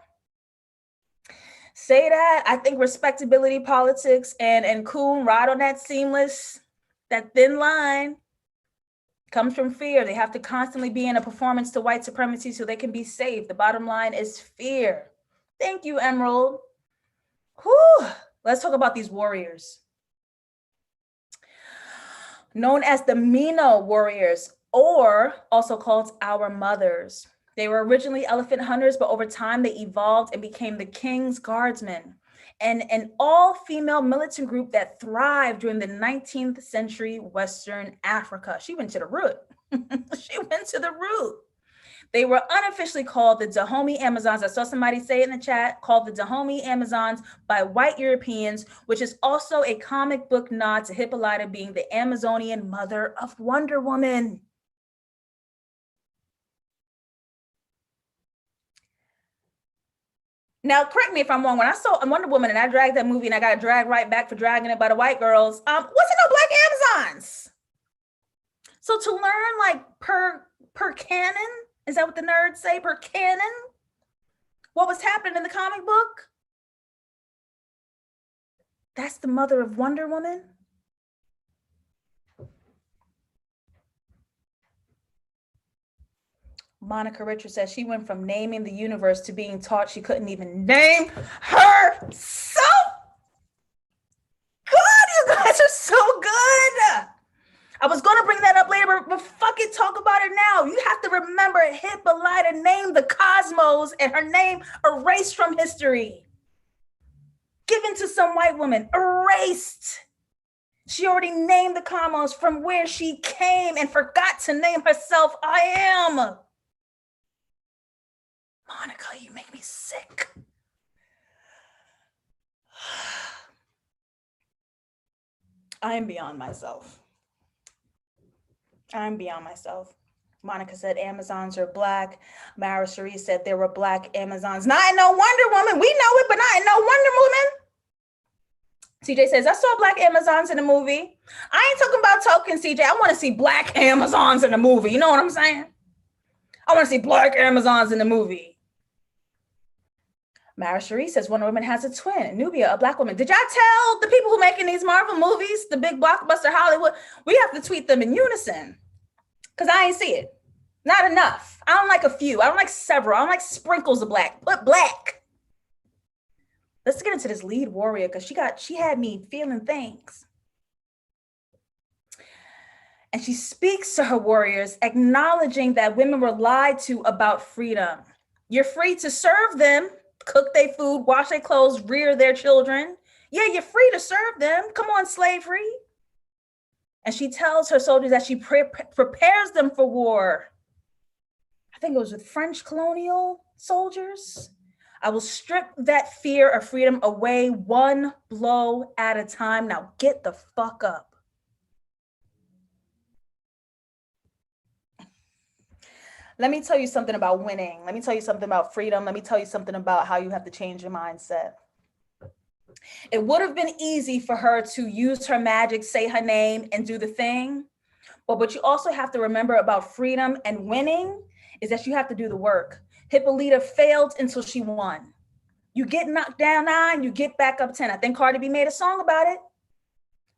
I think respectability politics and Kuhn ride on that seamless, that thin line comes from fear. They have to constantly be in a performance to white supremacy so they can be saved. The bottom line is fear. Thank you, Emerald. Whew. Let's talk about these warriors. Known as the Mino warriors, or also called our mothers. They were originally elephant hunters, but over time they evolved and became the king's guardsmen, and an all-female militant group that thrived during the 19th century Western Africa. She went to the root. She went to the root. They were unofficially called the Dahomey Amazons. I saw somebody say in the chat, called the Dahomey Amazons by white Europeans, which is also a comic book nod to Hippolyta being the Amazonian mother of Wonder Woman. Now, correct me if I'm wrong. When I saw Wonder Woman and I dragged that movie and I got dragged right back for dragging it by the white girls, wasn't no black Amazons. So to learn like per canon, is that what the nerds say? Per canon? What was happening in the comic book? That's the mother of Wonder Woman? Monica Richards says she went from naming the universe to being taught she couldn't even name herself. God, you guys are so good. I was going to bring that up later, but fuck it, talk about it now. You have to remember Hippolyta named the cosmos and her name erased from history. Given to some white woman, erased. She already named the cosmos from where she came and forgot to name herself I am. Monica, you make me sick. I am beyond myself. I'm beyond myself. Monica said Amazons are black. Mara Cherie said there were black Amazons. Not in no Wonder Woman. We know it, but not in no Wonder Woman. CJ says, I saw black Amazons in the movie. I ain't talking about token, CJ. I want to see black Amazons in the movie. You know what I'm saying? I want to see black Amazons in the movie. Mara Cherie says Wonder Woman has a twin, Nubia, a black woman. Did y'all tell the people who making these Marvel movies, the big blockbuster Hollywood, we have to tweet them in unison? Because I ain't see it. Not enough. I don't like a few. I don't like several. I don't like sprinkles of black. Put black. Let's get into this lead warrior because she had me feeling things. And she speaks to her warriors, acknowledging that women were lied to about freedom. You're free to serve them, cook their food, wash their clothes, rear their children. Yeah, you're free to serve them. Come on, slavery. And she tells her soldiers that she prepares them for war. I think it was with French colonial soldiers. I will strip that fear of freedom away one blow at a time. Now get the fuck up. Let me tell you something about winning. Let me tell you something about freedom. Let me tell you something about how you have to change your mindset. It would have been easy for her to use her magic, say her name, and do the thing. But what you also have to remember about freedom and winning is that you have to do the work. Hippolyta failed until she won. You get knocked down 9, you get back up 10. I think Cardi B made a song about it.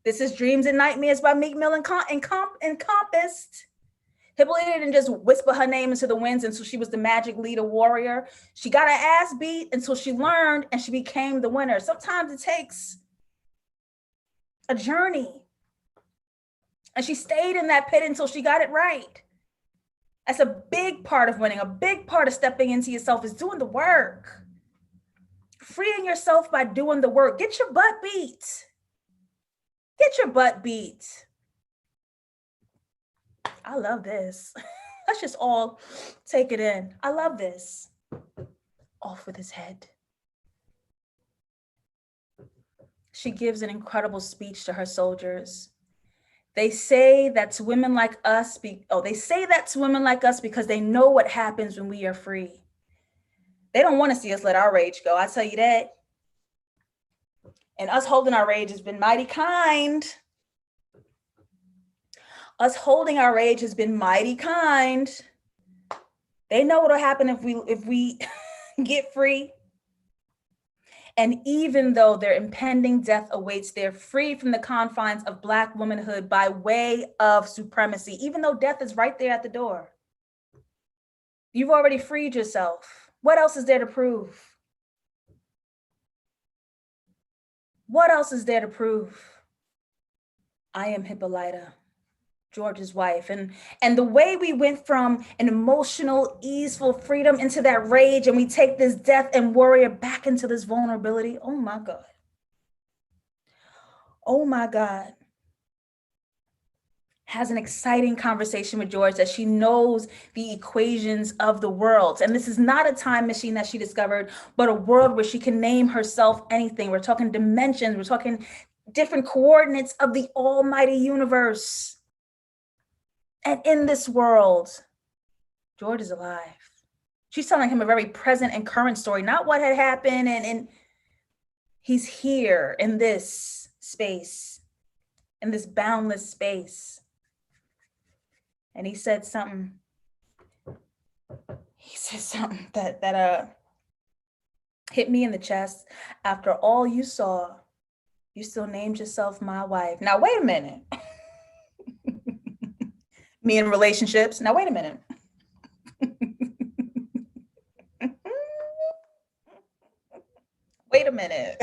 This is Dreams and Nightmares by Meek Mill Encompassed. Hippolyta didn't just whisper her name into the winds until she was the magic leader warrior. She got her ass beat until she learned and she became the winner. Sometimes it takes a journey. And she stayed in that pit until she got it right. That's a big part of winning. A big part of stepping into yourself is doing the work. Freeing yourself by doing the work. Get your butt beat. Get your butt beat. I love this. Let's just all take it in. I love this. Off with his head. She gives an incredible speech to her soldiers. They say that to women like us, because they know what happens when we are free. They don't want to see us let our rage go. I tell you that. And us holding our rage has been mighty kind. Us holding our rage has been mighty kind. They know what'll happen if we get free. And even though their impending death awaits, they're free from the confines of Black womanhood by way of supremacy, even though death is right there at the door. You've already freed yourself. What else is there to prove? What else is there to prove? I am Hippolyta, George's wife. And the way we went from an emotional, easeful freedom into that rage, and we take this death and warrior back into this vulnerability. Oh my God. Oh my God. Has an exciting conversation with George that she knows the equations of the world. And this is not a time machine that she discovered, but a world where she can name herself anything. We're talking dimensions. We're talking different coordinates of the almighty universe. And in this world, George is alive. She's telling him a very present and current story, not what had happened. And he's here in this space, in this boundless space. And he said something that hit me in the chest. After all you saw, you still named yourself my wife. Now, wait a minute. Me in relationships. Now, wait a minute. Wait a minute.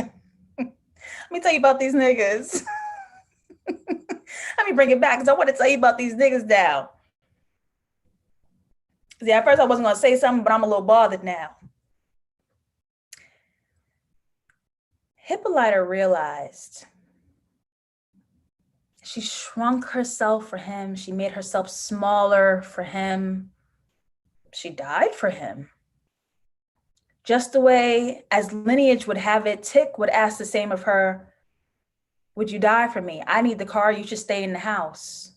Let me tell you about these niggas. Let me bring it back because I want to tell you about these niggas now. See, at first I wasn't going to say something, but I'm a little bothered now. Hippolyta realized she shrunk herself for him. She made herself smaller for him. She died for him. Just the way, as lineage would have it, Tick would ask the same of her, would you die for me? I need the car, you should stay in the house.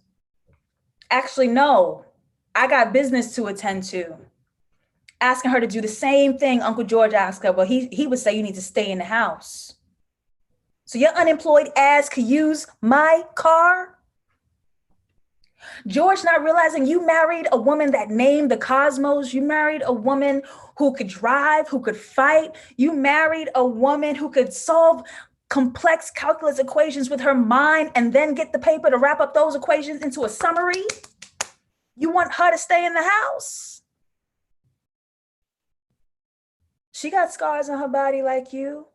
Actually, no, I got business to attend to. Asking her to do the same thing Uncle George asked her, well, he would say you need to stay in the house. So your unemployed ass could use my car? George not realizing you married a woman that named the cosmos. You married a woman who could drive, who could fight. You married a woman who could solve complex calculus equations with her mind and then get the paper to wrap up those equations into a summary. You want her to stay in the house? She got scars on her body like you.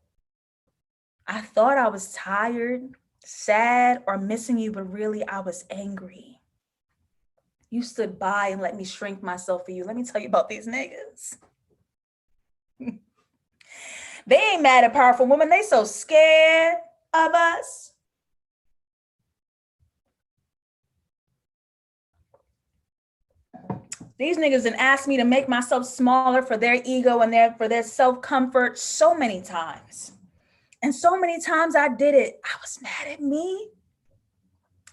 I thought I was tired, sad, or missing you, but really I was angry. You stood by and let me shrink myself for you. Let me tell you about these niggas. They ain't mad at powerful women. They so scared of us. These niggas done asked me to make myself smaller for their ego and for their self-comfort so many times. And so many times I did it. I was mad at me.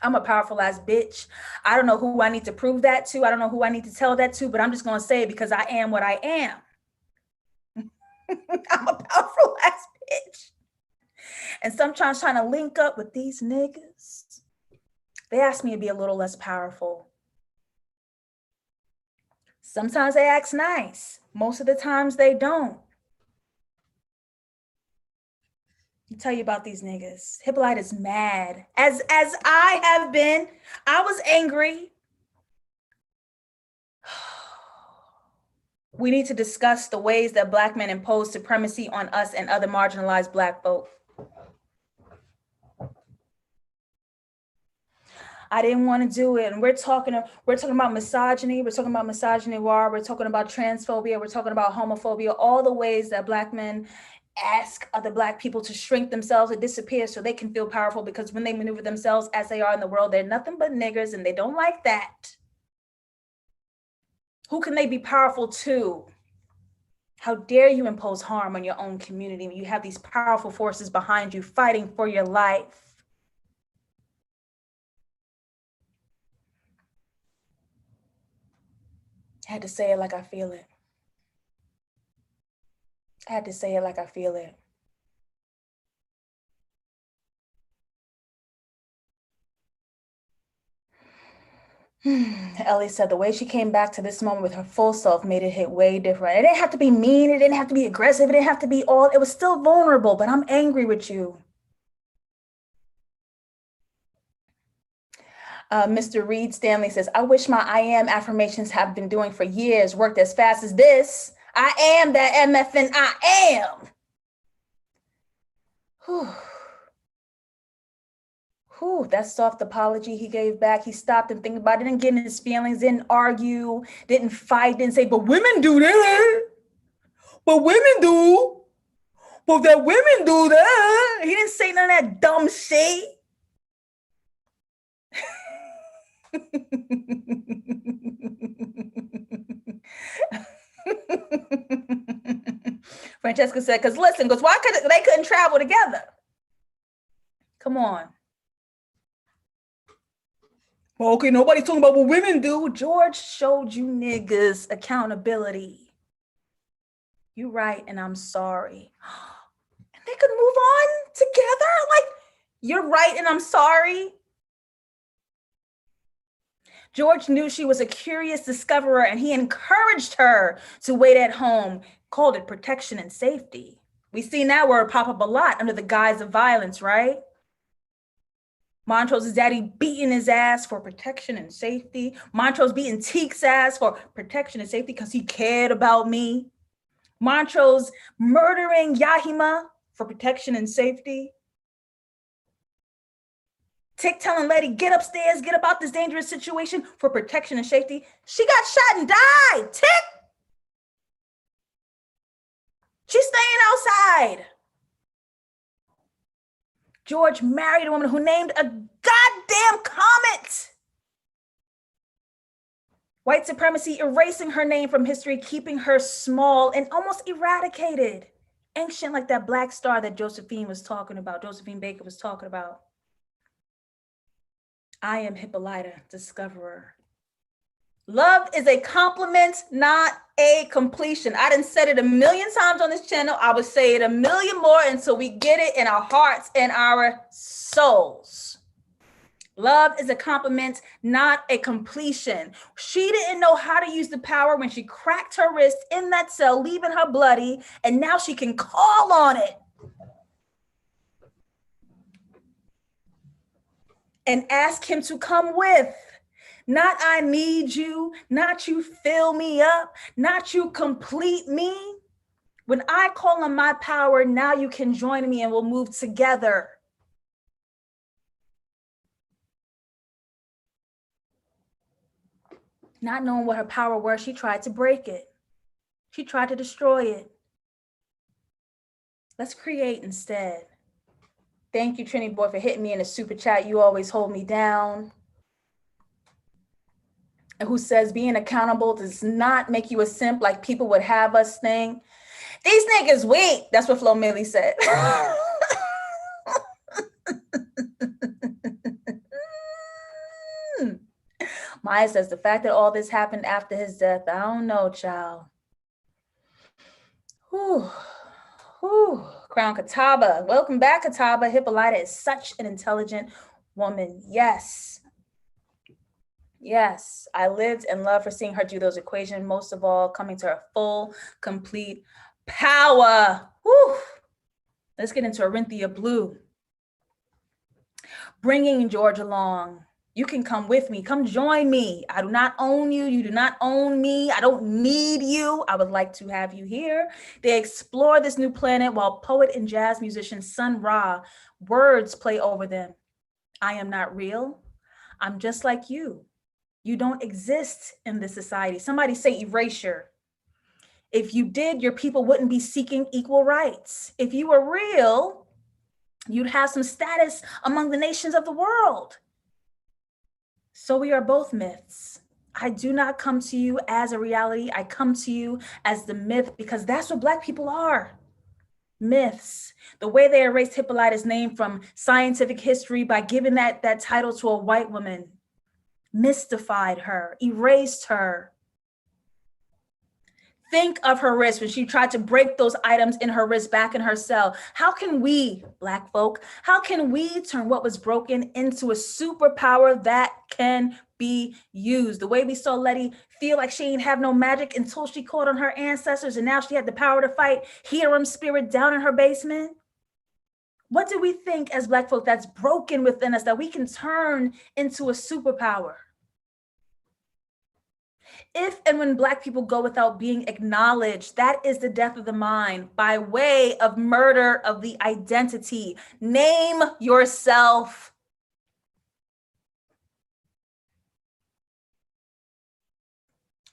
I'm a powerful ass bitch. I don't know who I need to prove that to. I don't know who I need to tell that to, but I'm just going to say it because I am what I am. I'm a powerful ass bitch. And sometimes trying to link up with these niggas, they ask me to be a little less powerful. Sometimes they act nice. Most of the times they don't. I'll tell you about these niggas. Hippolyta's mad. As I have been. I was angry. We need to discuss the ways that Black men impose supremacy on us and other marginalized Black folk. I didn't want to do it. And we're talking about misogyny. We're talking about misogynoir. We're talking about transphobia. We're talking about homophobia, all the ways that Black men ask other Black people to shrink themselves or disappear so they can feel powerful, because when they maneuver themselves as they are in the world, they're nothing but niggers and they don't like that. Who can they be powerful to? How dare you impose harm on your own community when you have these powerful forces behind you fighting for your life? I had to say it like I feel it. I had to say it like I feel it. Ellie said the way she came back to this moment with her full self made it hit way different. It didn't have to be mean. It didn't have to be aggressive. It didn't have to be all. It was still vulnerable, but I'm angry with you. Mr. Reed Stanley says, I wish my I am affirmations have been doing for years worked as fast as this. I am that MFN I am. Whew. Whew, that soft apology he gave back. He stopped and think about it, didn't get in his feelings, didn't argue, didn't fight, didn't say, but women do that. But women do. But that women do that. He didn't say none of that dumb shit. Francesca said, because listen, because why they couldn't travel together? Come on. Well, okay, nobody's talking about what women do. George showed you niggas accountability. You're right, and I'm sorry. And they could move on together? Like, you're right, and I'm sorry. George knew she was a curious discoverer, and he encouraged her to wait at home, called it protection and safety. We see that word pop up a lot under the guise of violence, right? Montrose's daddy beating his ass for protection and safety. Montrose beating Teek's ass for protection and safety because he cared about me. Montrose murdering Yahima for protection and safety. Teek telling Letty, get upstairs, get about this dangerous situation for protection and safety. She got shot and died. Teek! She's staying outside. George married a woman who named a goddamn comet. White supremacy erasing her name from history, keeping her small and almost eradicated. Ancient like that black star that Josephine Baker was talking about. I am Hippolyta, discoverer. Love is a compliment, not a completion. I done said it a million times on this channel. I would say it a million more until we get it in our hearts and our souls. Love is a compliment, not a completion. She didn't know how to use the power when she cracked her wrist in that cell, leaving her bloody, and now she can call on it. And ask him to come with. Not I need you, not you fill me up, not you complete me. When I call on my power, now you can join me and we'll move together. Not knowing what her power was, she tried to break it. She tried to destroy it. Let's create instead. Thank you, Trini Boy, for hitting me in a super chat. You always hold me down. who says being accountable does not make you a simp like people would have us think. These niggas weak. That's what Flo Millie said. Maya says the fact that all this happened after his death, I don't know, child. Whew. Whew. Crown Kataba. Welcome back, Kataba. Hippolyta is such an intelligent woman. Yes. Yes. I lived and loved for seeing her do those equations, most of all, coming to her full, complete power. Whew. Let's get into Orinthia Blue. Bringing George along. You can come with me. Come join me. I do not own you. You do not own me. I don't need you. I would like to have you here. They explore this new planet while poet and jazz musician Sun Ra words play over them. I am not real. I'm just like you. You don't exist in this society. Somebody say erasure. If you did, your people wouldn't be seeking equal rights. If you were real, you'd have some status among the nations of the world. So we are both myths. I do not come to you as a reality. I come to you as the myth because that's what Black people are. Myths. The way they erased Hippolyta's name from scientific history by giving that title to a white woman, mystified her, erased her. Think of her wrist when she tried to break those items in her wrist back in her cell. How can we, Black folk, how can we turn what was broken into a superpower that can be used? The way we saw Letty feel like she ain't have no magic until she called on her ancestors and now she had the power to fight Hiram's spirit down in her basement. What do we think as Black folk that's broken within us that we can turn into a superpower? If and when Black people go without being acknowledged, that is the death of the mind by way of murder of the identity. Name yourself.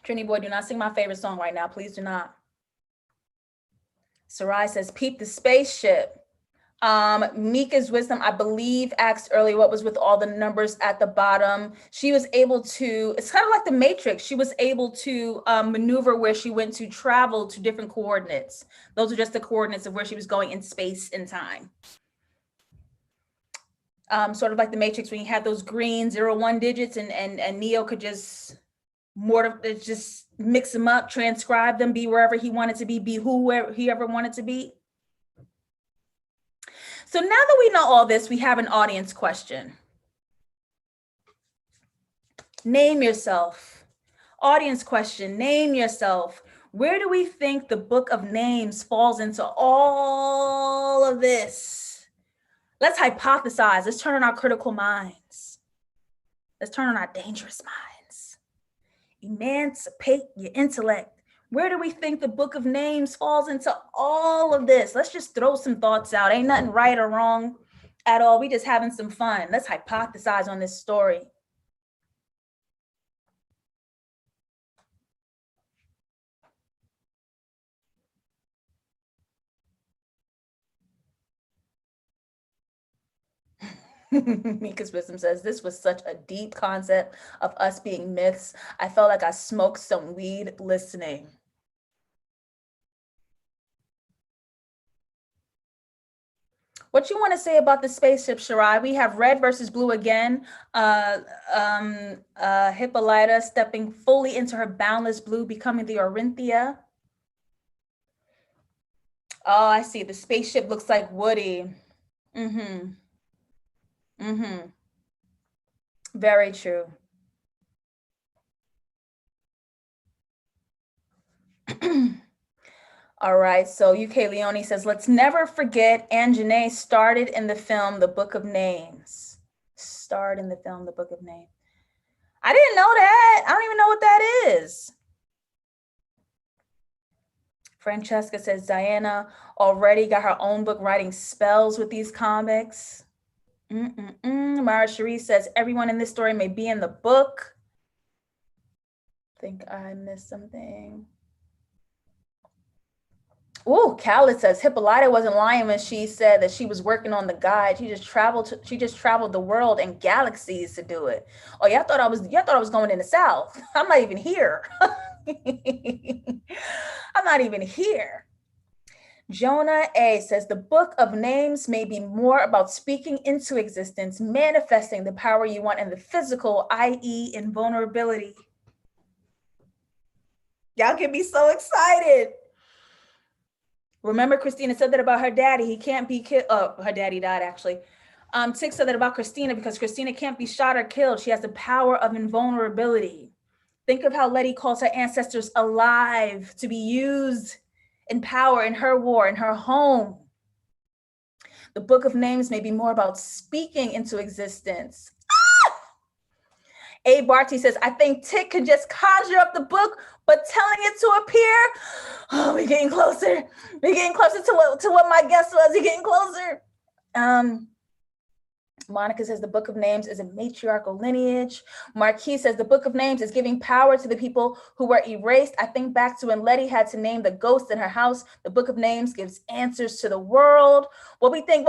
Trini Boy, do not sing my favorite song right now. Please do not. Sarai says, peep the spaceship. Mika's wisdom, I believe, asked earlier what was with all the numbers at the bottom. She was able to, it's kind of like the Matrix. She was able to maneuver where she went to travel to different coordinates. Those are just the coordinates of where she was going in space and time. Sort of like the Matrix when you had those green 0-1 digits and Neo could just mix them up, transcribe them, be wherever he wanted to be whoever he ever wanted to be. So now that we know all this, we have an audience question. Name yourself. Audience question, name yourself. Where do we think the book of names falls into all of this? Let's hypothesize. Let's turn on our critical minds. Let's turn on our dangerous minds. Emancipate your intellect. Where do we think the book of names falls into all of this? Let's just throw some thoughts out. Ain't nothing right or wrong at all. We just having some fun. Let's hypothesize on this story. Mika's wisdom says, this was such a deep concept of us being myths. I felt like I smoked some weed listening. What you want to say about the spaceship, Shirai? We have red versus blue again. Hippolyta stepping fully into her boundless blue, becoming the Orinthia. Oh, I see. The spaceship looks like Woody. Mm-hmm. Mm-hmm. Very true. All right, so UK Leone says, let's never forget Anjanae started in the film The Book of Names. Starred in the film The Book of Names. I didn't know that. I don't even know what that is. Francesca says, Diana already got her own book writing spells with these comics. Mara Cherie says, everyone in this story may be in the book. I think I missed something. Oh, Khaled says Hippolyta wasn't lying when she said that she was working on the guide. She just traveled the world and galaxies to do it. Oh, y'all thought I was going in the South. I'm not even here. I'm not even here. Jonah A says the book of names may be more about speaking into existence, manifesting the power you want in the physical, i.e. invulnerability. Y'all get me so excited. Remember, Christina said that about her daddy. He can't be killed. Oh, her daddy died, actually. Tick said that about Christina because Christina can't be shot or killed. She has the power of invulnerability. Think of how Letty calls her ancestors alive to be used in power in her war, in her home. The book of names may be more about speaking into existence. A. Barty says, I think Tick can just conjure up the book, but telling it to appear, oh, we're getting closer. We're getting closer to what my guess was. We're getting closer. Monica says the book of names is a matriarchal lineage. Marquis says the book of names is giving power to the people who were erased. I think back to when Letty had to name the ghost in her house. The book of names gives answers to the world. What we think.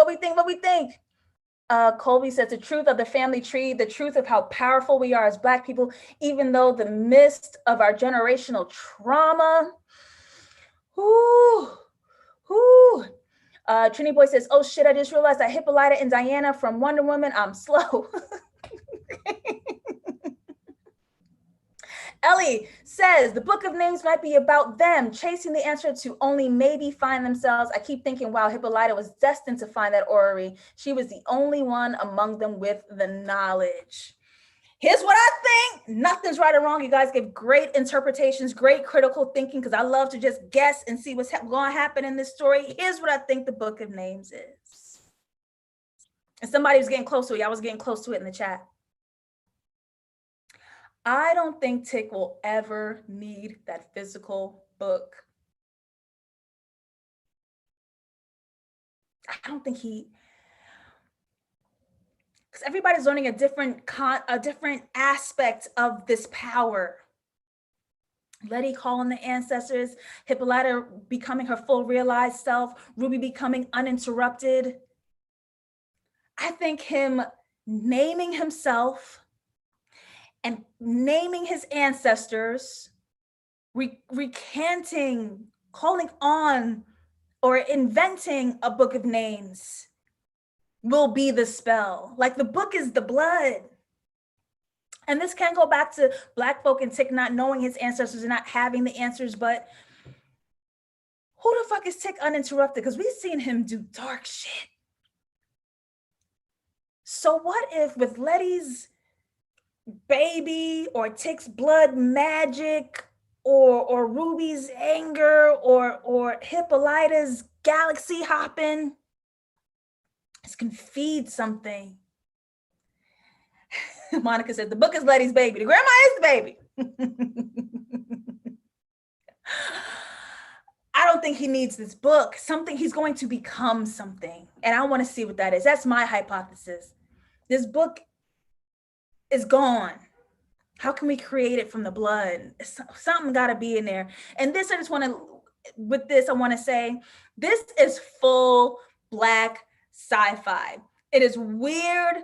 Colby says the truth of the family tree, the truth of how powerful we are as Black people, even though the midst of our generational trauma. Trini Boy says, oh shit, I just realized that Hippolyta and Diana from Wonder Woman, I'm slow. Ellie says the book of names might be about them chasing the answer to only maybe find themselves. I keep thinking, wow, Hippolyta was destined to find that orrery. She was the only one among them with the knowledge. Here's what I think. Nothing's right or wrong. You guys give great interpretations, great critical thinking, because I love to just guess and see what's going to happen in this story. Here's what I think the book of names is. And somebody was getting close to it. I was getting close to it in the chat. I don't think Tick will ever need that physical book. I don't think because everybody's learning a different aspect of this power. Letty calling the ancestors, Hippolyta becoming her full realized self, Ruby becoming uninterrupted. I think him naming himself and naming his ancestors, recanting, calling on, or inventing a book of names will be the spell. Like the book is the blood. And this can go back to Black folk and Tick not knowing his ancestors and not having the answers, but who the fuck is Tick uninterrupted? Because we've seen him do dark shit. So what if with Letty's baby or Tick's blood magic or Ruby's anger or Hippolyta's galaxy hopping, this can feed something. Monica said the book is Letty's baby. The grandma is the baby. I don't think he needs this book. He's going to become something. And I want to see what that is. That's my hypothesis. This book is gone. How can we create it from the blood? Something got to be in there. And this, I want to say, this is full Black sci-fi. It is weird.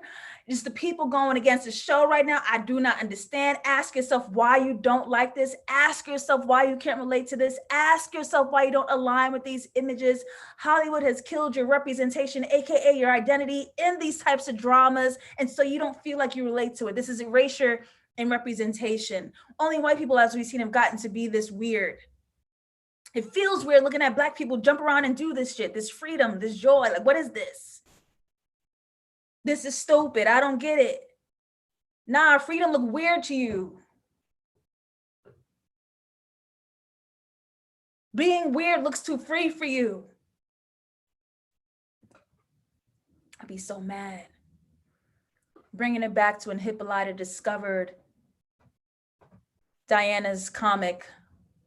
Just the people going against the show right now. I do not understand. Ask yourself why you don't like this. Ask yourself why you can't relate to this. Ask yourself why you don't align with these images. Hollywood has killed your representation, AKA your identity, in these types of dramas. And so you don't feel like you relate to it. This is erasure and representation. Only white people, as we've seen, have gotten to be this weird. It feels weird looking at Black people jump around and do this shit, this freedom, this joy. Like, what is this? This is stupid. I don't get it. Nah, freedom look weird to you. Being weird looks too free for you. I'd be so mad. Bringing it back to when Hippolyta discovered Diana's comic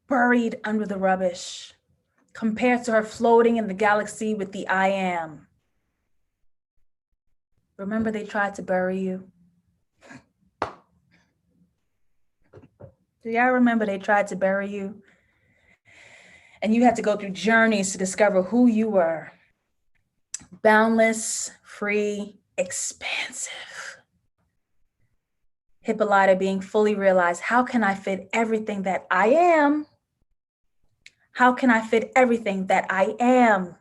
buried under the rubbish, compared to her floating in the galaxy with the I am. Remember they tried to bury you? Do y'all remember they tried to bury you? And you had to go through journeys to discover who you were. Boundless, free, expansive. Hippolyta being fully realized. How can I fit everything that I am? How can I fit everything that I am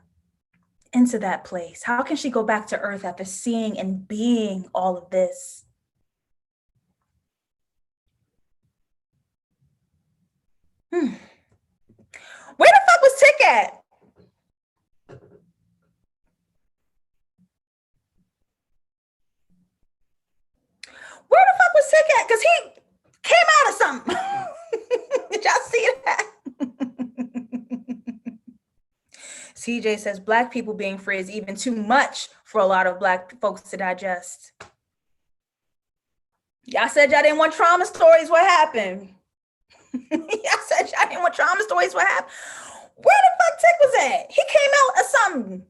into that place? How can she go back to earth after seeing and being all of this? Where the fuck was Tick at? Where the fuck was Tick at? Because he came out of something. Did y'all see that? CJ says Black people being free is even too much for a lot of Black folks to digest. Y'all said y'all didn't want trauma stories. What happened? Y'all said y'all didn't want trauma stories. What happened? Where the fuck Tick was at? He came out of something.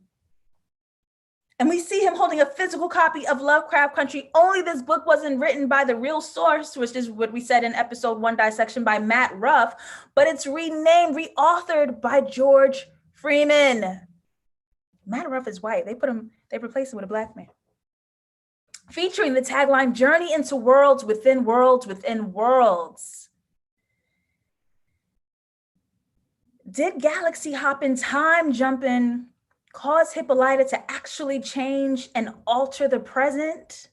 And we see him holding a physical copy of Lovecraft Country. Only this book wasn't written by the real source, which is what we said in episode 1, Dissection, by Matt Ruff, but it's renamed, reauthored by George Freeman. Matt Ruff is white. They replaced him with a Black man. Featuring the tagline, Journey into Worlds Within Worlds Within Worlds. Did galaxy hopping, time jumping cause Hippolyta to actually change and alter the present?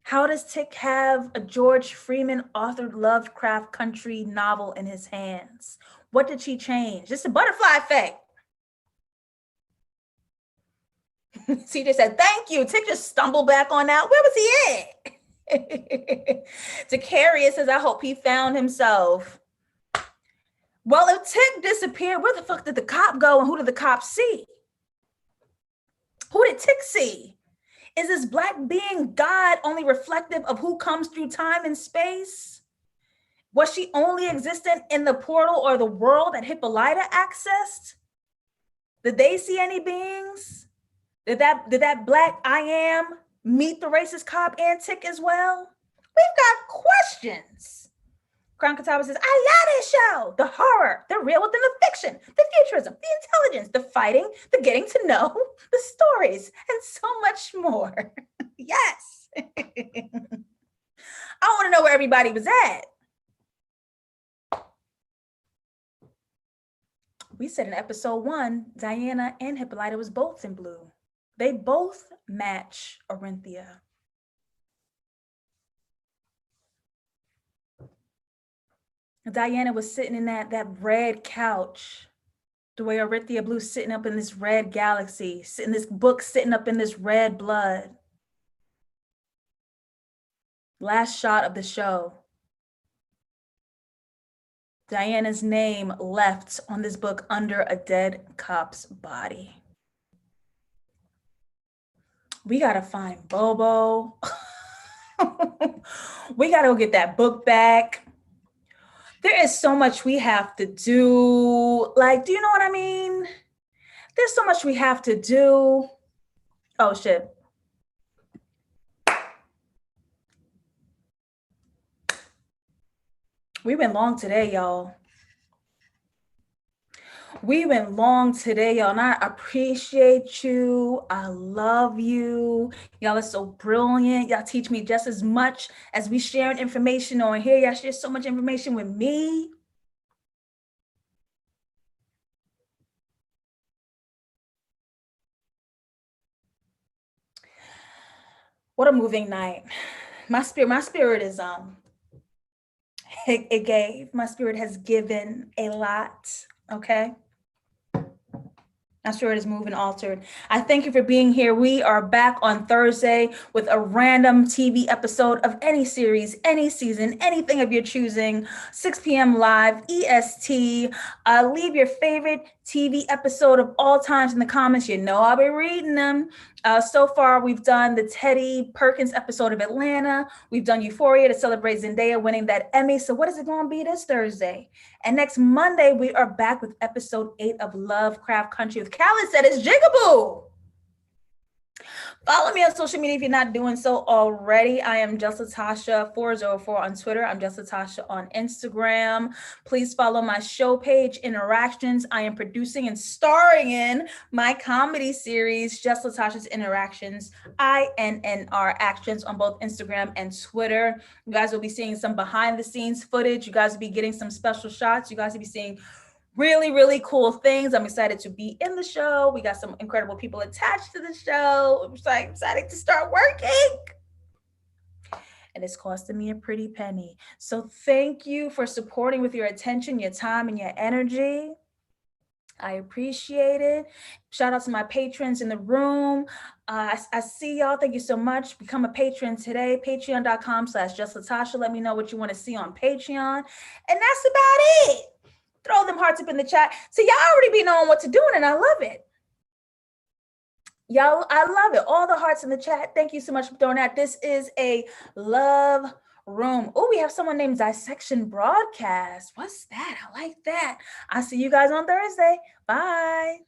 How does Tick have a George Freeman authored Lovecraft Country novel in his hands? What did she change? Just a butterfly effect. CJ said, thank you. Tick just stumbled back on out. Where was he at? Decarius says, I hope he found himself. Well, if Tick disappeared, where the fuck did the cop go and who did the cop see? Who did Tick see? Is this Black being God only reflective of who comes through time and space? Was she only existent in the portal or the world that Hippolyta accessed? Did they see any beings? Did that Black I am meet the racist cop and Tick as well? We've got questions. Kronkataba says, I love this show. The horror, the real within the fiction, the futurism, the intelligence, the fighting, the getting to know, the stories, and so much more. Yes. I want to know where everybody was at. We said in episode 1, Diana and Hippolyta was both in blue. They both match Orinthia. Diana was sitting in that red couch, the way Orinthia Blue sitting up in this red galaxy, sitting this book sitting up in this red blood. Last shot of the show. Diana's name left on this book under a dead cop's body. We gotta find Bobo. We gotta go get that book back. There is so much we have to do. Like, do you know what I mean? There's so much we have to do. Oh, shit. We went long today, y'all. We went long today, y'all, and I appreciate you. I love you. Y'all are so brilliant. Y'all teach me just as much as we sharing information on here. Y'all share so much information with me. What a moving night. My spirit is my spirit has given a lot, okay? My spirit is moving, altered. I thank you for being here. We are back on Thursday with a random TV episode of any series, any season, anything of your choosing, 6 p.m. live, EST. Leave your favorite TV episode of all times in the comments. You know I'll be reading them. So far, we've done the Teddy Perkins episode of Atlanta. We've done Euphoria to celebrate Zendaya winning that Emmy. So what is it going to be this Thursday? And next Monday, we are back with episode 8 of Lovecraft Country with Khaled said it's Jigaboo. Follow me on social media if you're not doing so already. I am JustLatasha 404 on Twitter. I'm JustLatasha on Instagram. Please follow my show page, Interactions. I am producing and starring in my comedy series, JustLatasha's Interactions, INNR Actions, on both Instagram and Twitter. You guys will be seeing some behind the scenes footage. You guys will be getting some special shots. You guys will be seeing really cool things. I'm excited to be in the show. We got some incredible people attached to the show. I'm excited to start working. And it's costing me a pretty penny. So thank you for supporting with your attention, your time, and your energy. I appreciate it. Shout out to my patrons in the room. I see y'all. Thank you so much. Become a patron today. Patreon.com/JustLatasha. Let me know what you want to see on Patreon. And that's about it. Throw them hearts up in the chat. So y'all already be knowing what to do, and I love it. Y'all, I love it. All the hearts in the chat. Thank you so much for throwing that. This is a love room. Oh, we have someone named Dissection Broadcast. What's that? I like that. I'll see you guys on Thursday. Bye.